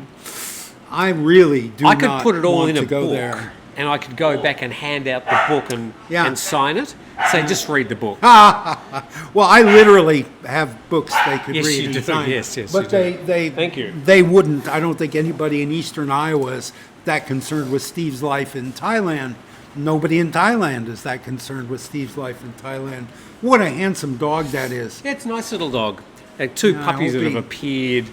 really do. I could not put it all want in a to go book, there. and I could go back and hand out the book and Yeah. and sign it. Say, just read the book. Well, I literally have books they could Yes, read you and do. sign. Yes, yes, But you do. they Thank you. They wouldn't. I don't think anybody in Eastern Iowa is that concerned with Steve's life in Thailand. Nobody in Thailand is that concerned with Steve's life in Thailand. What a handsome dog that is. Yeah, it's a nice little dog. 2 Yeah, I puppies hope that he- have appeared,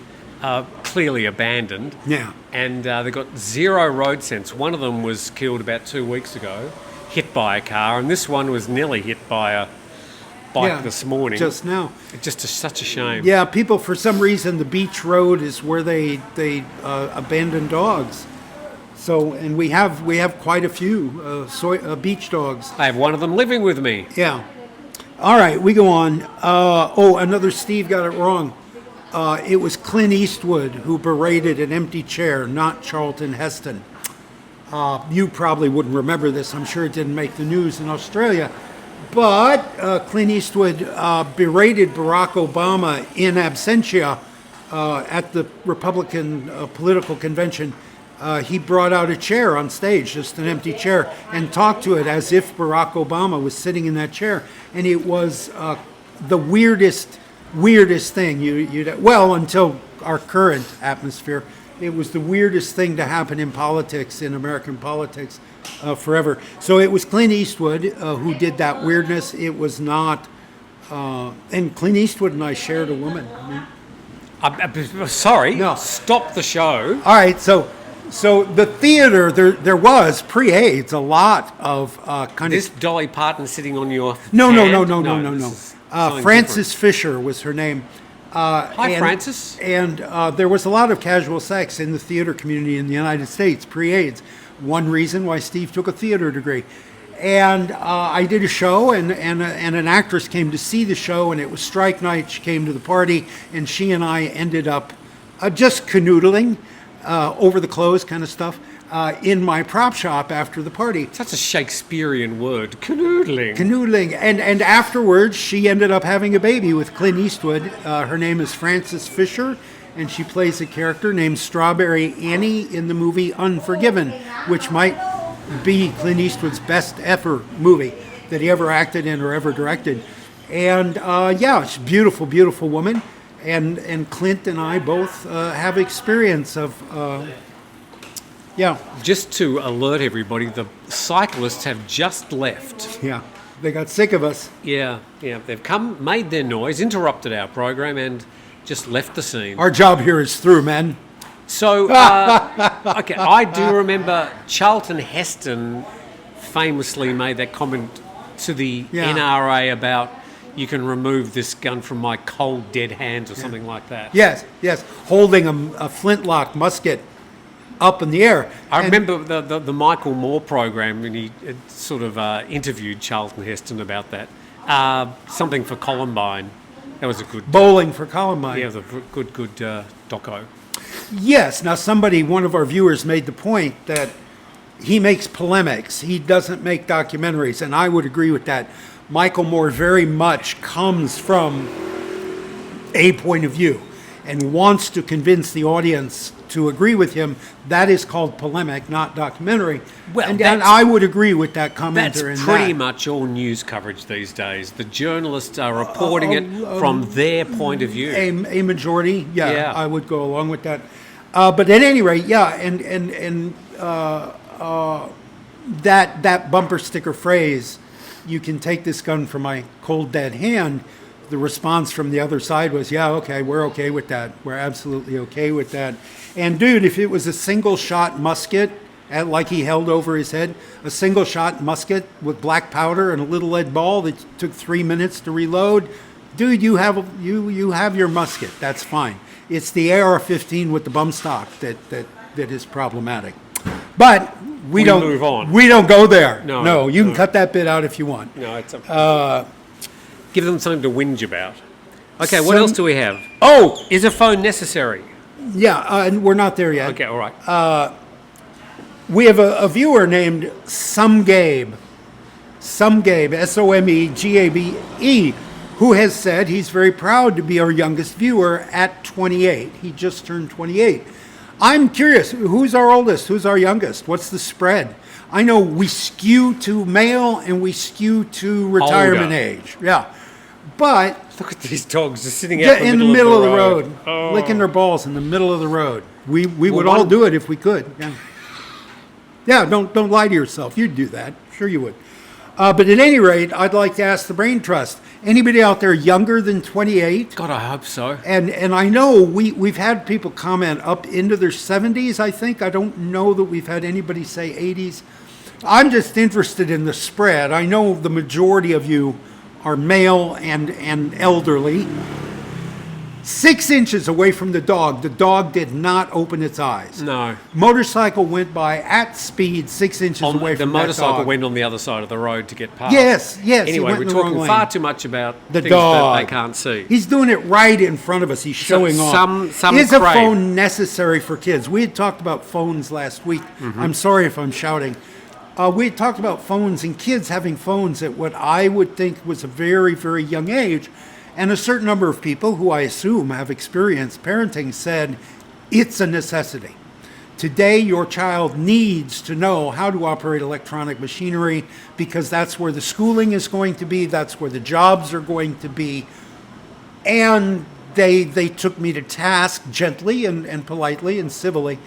clearly abandoned. Yeah. And they've got 0 road sense. One of them was killed about 2 weeks ago, hit by a car, and this one was nearly hit by a bike Yeah, this morning. just now. It's just such a shame. Yeah, people, for some reason, the beach road is where they abandon dogs. So, and we have quite a few beach dogs. I have one of them living with me. Yeah. All right, we go on. Another Steve got it wrong. It was Clint Eastwood who berated an empty chair, not Charlton Heston. You probably wouldn't remember this. I'm sure it didn't make the news in Australia. But Clint Eastwood berated Barack Obama in absentia at the Republican political convention he brought out a chair on stage, just an empty chair, and talked to it as if Barack Obama was sitting in that chair. And it was the weirdest thing. Well, until our current atmosphere, it was the weirdest thing to happen in politics, in American politics, forever. So it was Clint Eastwood who did that weirdness. It was not, and Clint Eastwood and I shared a woman. I mean, sorry, No. stop the show. all right, so the theater, there was pre-AIDS a lot of kind This of Dolly Parton sitting on your no. this is something Frances Fisher was her name. Hi, Frances. And there was a lot of casual sex in the theater community in the United States pre-AIDS. One reason why Steve took a theater degree. And I did a show, and an actress came to see the show, and it was strike night. She came to the party, and she and I ended up just canoodling over the clothes kind of stuff in my prop shop after the party. Such a Shakespearean word, canoodling. Canoodling. And afterwards, she ended up having a baby with Clint Eastwood. Her name is Frances Fisher, and she plays a character named Strawberry Annie in the movie Unforgiven, which might be Clint Eastwood's best ever movie that he ever acted in or ever directed. And she's a beautiful, beautiful woman. And Clint and I both have experience of, Just to alert everybody, the cyclists have just left. Yeah, they got sick of us. Yeah, they've come, made their noise, interrupted our program, and just left the scene. Our job here is through, man. So, okay, I do remember Charlton Heston famously made that comment to the Yeah. NRA about you can remove this gun from my cold, dead hands or something like that. Yes, holding a flintlock musket up in the air. I And- remember the Michael Moore program, and he sort of interviewed Charlton Heston about that. Something for Columbine. That was a good... Bowling for Columbine. Yeah, it was a good doco. Yes. Now, one of our viewers made the point that he makes polemics. He doesn't make documentaries, and I would agree with that. Michael Moore very much comes from a point of view and wants to convince the audience to agree with him. That is called polemic, not documentary. Well, and that's- I would agree with that commenter. That's in pretty that. much all news coverage these days. The journalists are reporting it from their point of view. A majority, Yeah. I would go along with that. But at any rate, that bumper sticker phrase, "You can take this gun from my cold dead hand," the response from the other side was, "Yeah, okay, we're okay with that. We're absolutely okay with that." And dude, if it was a single shot musket, like he held over his head, a single shot musket with black powder and a little lead ball that took 3 minutes to reload, dude, you have your musket. That's fine. It's the AR-15 with the bump stock that is problematic. But we don't move on. We don't go there. No, you can cut that bit out if you want. No, it's give them something to whinge about. Okay, what else do we have? Oh, Is a phone necessary? yeah, and we're not there yet. Okay, all right. We have a viewer named Somegabe, Somegabe, who has said he's very proud to be our youngest viewer at 28. He just turned 28. I'm curious, who's our oldest? Who's our youngest? What's the spread? I know we skew to male and we skew to retirement Older. age. Yeah. But Look at these dogs just sitting out in the middle of the road, Oh. licking their balls in the middle of the road. We would one- all do it if we could. Yeah. Yeah, don't lie to yourself. You'd do that. Sure you would. But at any rate, I'd like to ask the Brain Trust. Anybody out there younger than 28? God, I hope so. And I know we've had people comment up into their 70s, I think. I don't know that we've had anybody say 80s. I'm just interested in the spread. I know the majority of you are male and elderly. 6 inches away from the dog did not open its eyes. No. Motorcycle went by at speed 6 inches away The from motorcycle that dog. went on the other side of the road to get past. Yes, he Anyway, went we're in the wrong talking lane. far too much about The things dog. that they can't see. He's doing it right in front of us. He's showing off. some Is a crave. phone necessary for kids? We had talked about phones last week. Mm-hmm. I'm sorry if I'm shouting. We had talked about phones and kids having phones at what I would think was a very, very young age. And a certain number of people who I assume have experienced parenting said it's a necessity. Today, your child needs to know how to operate electronic machinery because that's where the schooling is going to be, that's where the jobs are going to be. And they took me to task gently and politely and civilly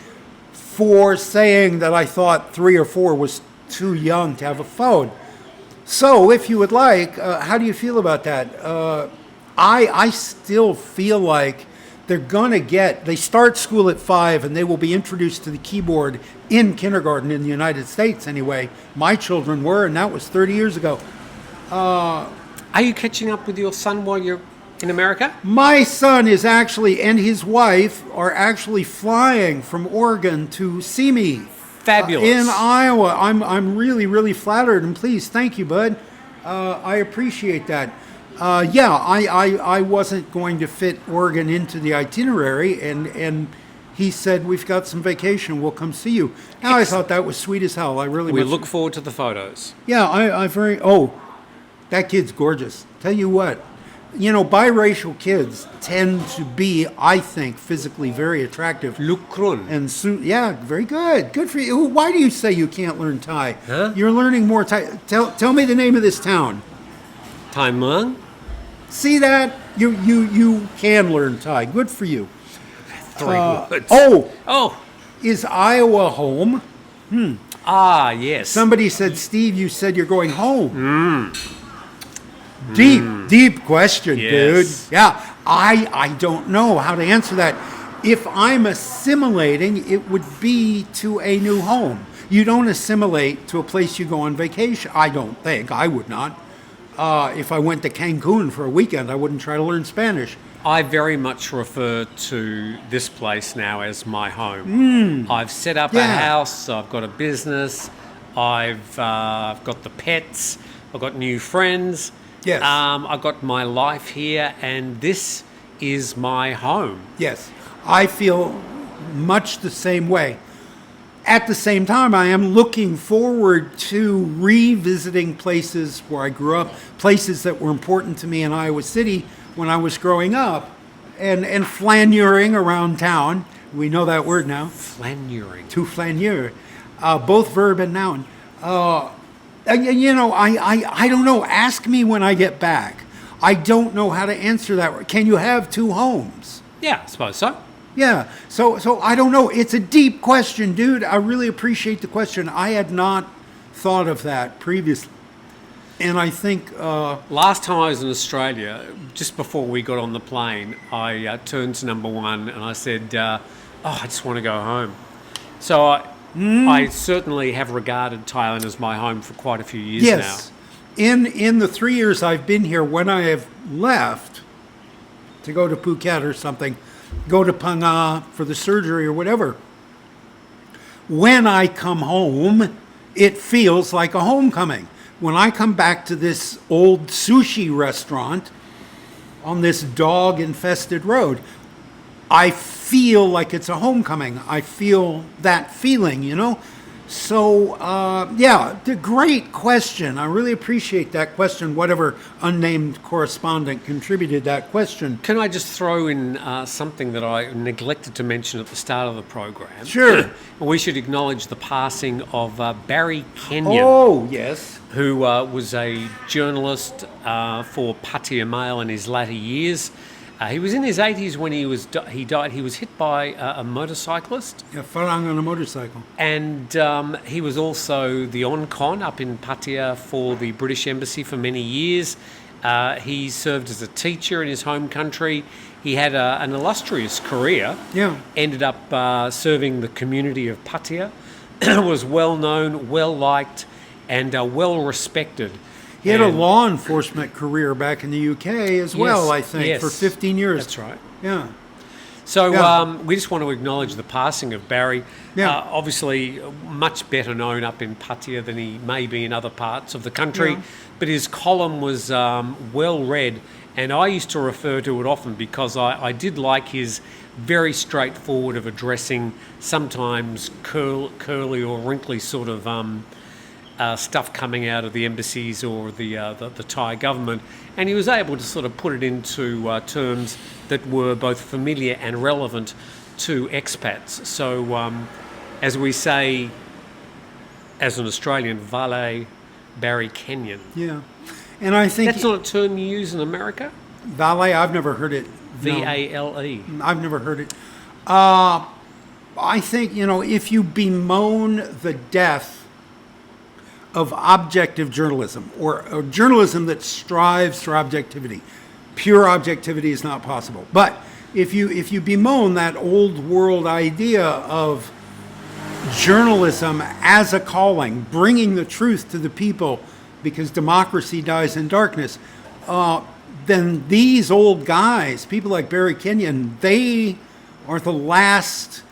for saying that I thought 3 or 4 was too young to have a phone. So if you would like, how do you feel about that? I still feel like they start school at 5 and they will be introduced to the keyboard in kindergarten in the United States anyway. My children were, and that was 30 years ago. Are you catching up with your son while you're in America? My son is actually, and his wife are actually flying from Oregon to see me. Fabulous. In Iowa. I'm really, really flattered and pleased. Thank you, bud. I appreciate that. I wasn't going to fit Oregon into the itinerary, and he said, we've got some vacation, we'll come see you. Now, I thought that was sweet as hell. We look forward to the photos. Yeah, that kid's gorgeous. Tell you what, biracial kids tend to be, I think, physically very attractive. Lukrun. And very good. Good for you. Why do you say you can't learn Thai? Huh? You're learning more Thai. Tell me the name of this town. Thai Muang? See that? You can learn Thai. Good for you. 3 words. Oh, is Iowa home? Yes. Somebody said, Steve, you said you're going home. Deep question, Yes. dude. Yeah, I don't know how to answer that. If I'm assimilating, it would be to a new home. You don't assimilate to a place you go on vacation. I don't think. I would not. If I went to Cancun for a weekend, I wouldn't try to learn Spanish. I very much refer to this place now as my home. I've set up a house, I've got a business, I've got the pets, I've got new friends. Yes. I've got my life here, and this is my home. Yes, I feel much the same way. At the same time, I am looking forward to revisiting places where I grew up, places that were important to me in Iowa City when I was growing up, and flaneuring around town. We know that word now. Flaneuring. To flaneur, both verb and noun. I don't know. Ask me when I get back. I don't know how to answer that. Can you have 2 homes? Yeah, I suppose so. Yeah. So I don't know. It's a deep question, dude. I really appreciate the question. I had not thought of that previously. And I think... Last time I was in Australia, just before we got on the plane, I turned to number 1 and I said, I just want to go home. So I certainly have regarded Thailand as my home for quite a few years now. In the 3 years I've been here, when I have left to go to Phuket or something, go to PHANG for the surgery or whatever, when I come home, it feels like a homecoming. When I come back to this old sushi restaurant on this dog-infested road, I feel like it's a homecoming. I feel that feeling, So, the great question. I really appreciate that question, whatever unnamed correspondent contributed that question. Can I just throw in something that I neglected to mention at the start of the program? Sure. We should acknowledge the passing of Barry Kenyon. Oh, yes. Who was a journalist for Pattaya Mail in his latter years. He was in his 80s when he died. He was hit by a motorcyclist. Yeah, Farang on a motorcycle. And he was also the on-con up in Pattaya for the British Embassy for many years. He served as a teacher in his home country. He had an illustrious career. Yeah. Ended up serving the community of Pattaya. Was well known, well liked, and well respected. He had a law enforcement career back in the UK as well, I think, for 15 years. That's right. Yeah. So we just want to acknowledge the passing of Barry. Yeah. Obviously, much better known up in Pattaya than he may be in other parts of the country. Yeah. But his column was well read, and I used to refer to it often because I did like his very straightforward of addressing sometimes curly or wrinkly sort of stuff coming out of the embassies or the Thai government, and he was able to sort of put it into terms that were both familiar and relevant to expats. So as we say, as an Australian, Vale Barry Kenyon. Yeah. And I think That's not a term you use in America? valet, I've never heard it. No. V-A-L-E. I've never heard it. I think, if you bemoan the death of objective journalism or journalism that strives for objectivity, pure objectivity is not possible. But if you bemoan that old world idea of journalism as a calling, bringing the truth to the people because democracy dies in darkness, then these old guys, people like Barry Kenyon, they are the last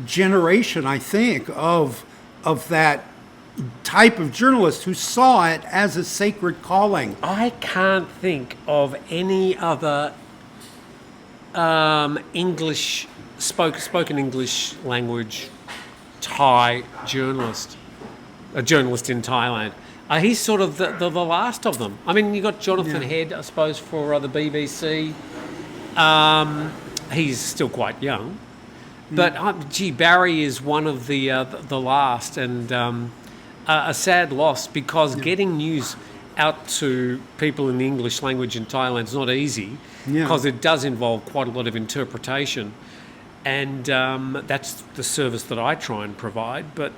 generation, I think, of that type of journalist who saw it as a sacred calling. I can't think of any other English spoken English language Thai journalist, a journalist in Thailand. He's sort of the last of them. I mean, you got Jonathan Head, I suppose, for the BBC. He's still quite young, but Barry is one of the last, and a sad loss because getting news out to people in the English language in Thailand is not easy because it does involve quite a lot of interpretation. And that's the service that I try and provide. But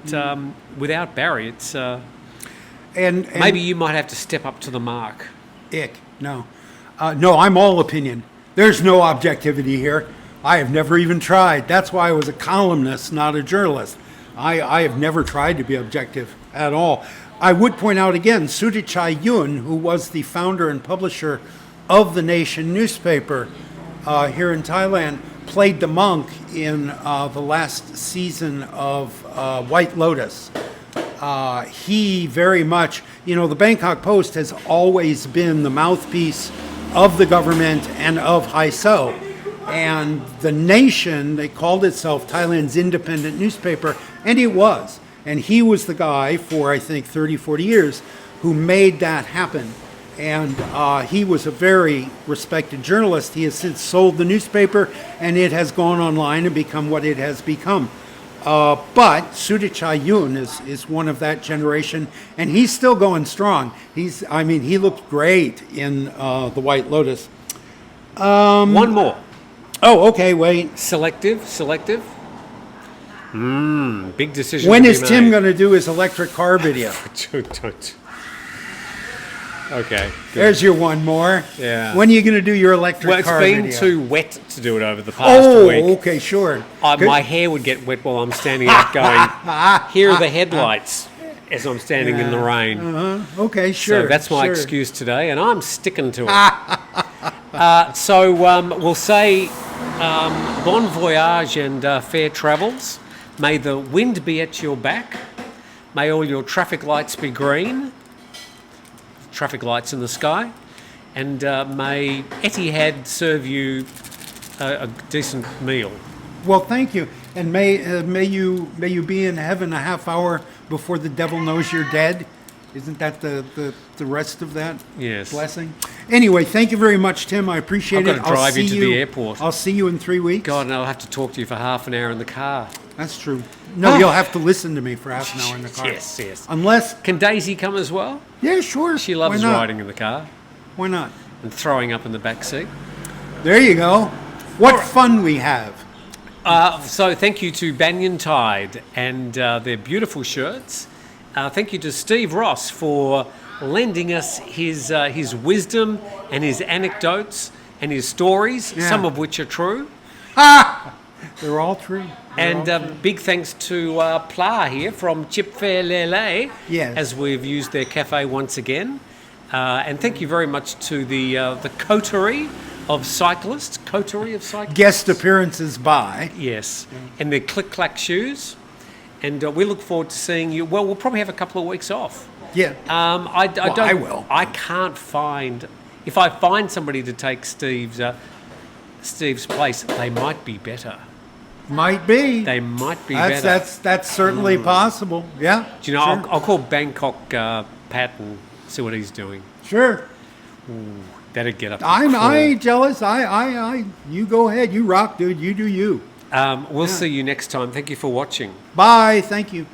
without Barry, it's... And maybe you might have to step up to the mark. No, I'm all opinion. There's no objectivity here. I have never even tried. That's why I was a columnist, not a journalist. I have never tried to be objective at all. I would point out again, Sudichai Yun, who was the founder and publisher of the Nation newspaper here in Thailand, played the monk in the last season of White Lotus. He very much, the Bangkok Post has always been the mouthpiece of the government and of Hai So. And the Nation, they called itself Thailand's independent newspaper, and it was. And he was the guy for, I think, 30, 40 years who made that happen. And he was a very respected journalist. He has since sold the newspaper, and it has gone online and become what it has become. But Sudichai Yun is one of that generation, and he's still going strong. He looked great in the White Lotus. One more. Oh, okay, wait. Selective. Big decision. When is Tim going to do his electric car video? Don't. Okay. Good. There's your one more. Yeah. When are you going to do your electric car video? Well, it's been too wet to do it over the past week. Oh, okay, sure. My hair would get wet while I'm standing up going, here are the headlights, as I'm standing in the rain. Okay, sure. So that's my excuse today, and I'm sticking to it. So we'll say bon voyage and fair travels. May the wind be at your back. May all your traffic lights be green. Traffic lights in the sky. And may Etihad serve you a decent meal. Well, thank you. And may you be in heaven a half hour before the devil knows you're dead. Isn't that the rest of that blessing? Anyway, thank you very much, Tim. I appreciate it. I've got to drive you to the airport. I'll see you in 3 weeks. God, and I'll have to talk to you for half an hour in the car. That's true. No, you'll have to listen to me for half an hour in the car. Yes. Unless... Can Daisy come as well? Yeah, sure. She loves riding in the car. Why not? And throwing up in the back seat. There you go. What fun we have. So thank you to Banyan Tide and their beautiful shirts. Thank you to Steve Ross for lending us his wisdom and his anecdotes and his stories, some of which are true. They're all true. Big thanks to Pla here from Chip Fair Lele, as we've used their cafe once again. And thank you very much to the coterie of cyclists. Guest appearances by. Yes, and their click-clack shoes. And we look forward to seeing you. Well, we'll probably have a couple of weeks off. Yeah. I will. I can't find... If I find somebody to take Steve's place, they might be better. Might be. They might be better. That's certainly possible. Yeah. Do you know, sure. I'll call Bangkok Pat and see what he's doing. Sure. Ooh, that'd get up. I jealous. You go ahead. You rock, dude. You do you. We'll Yeah. see you next time. Thank you for watching. Bye. Thank you.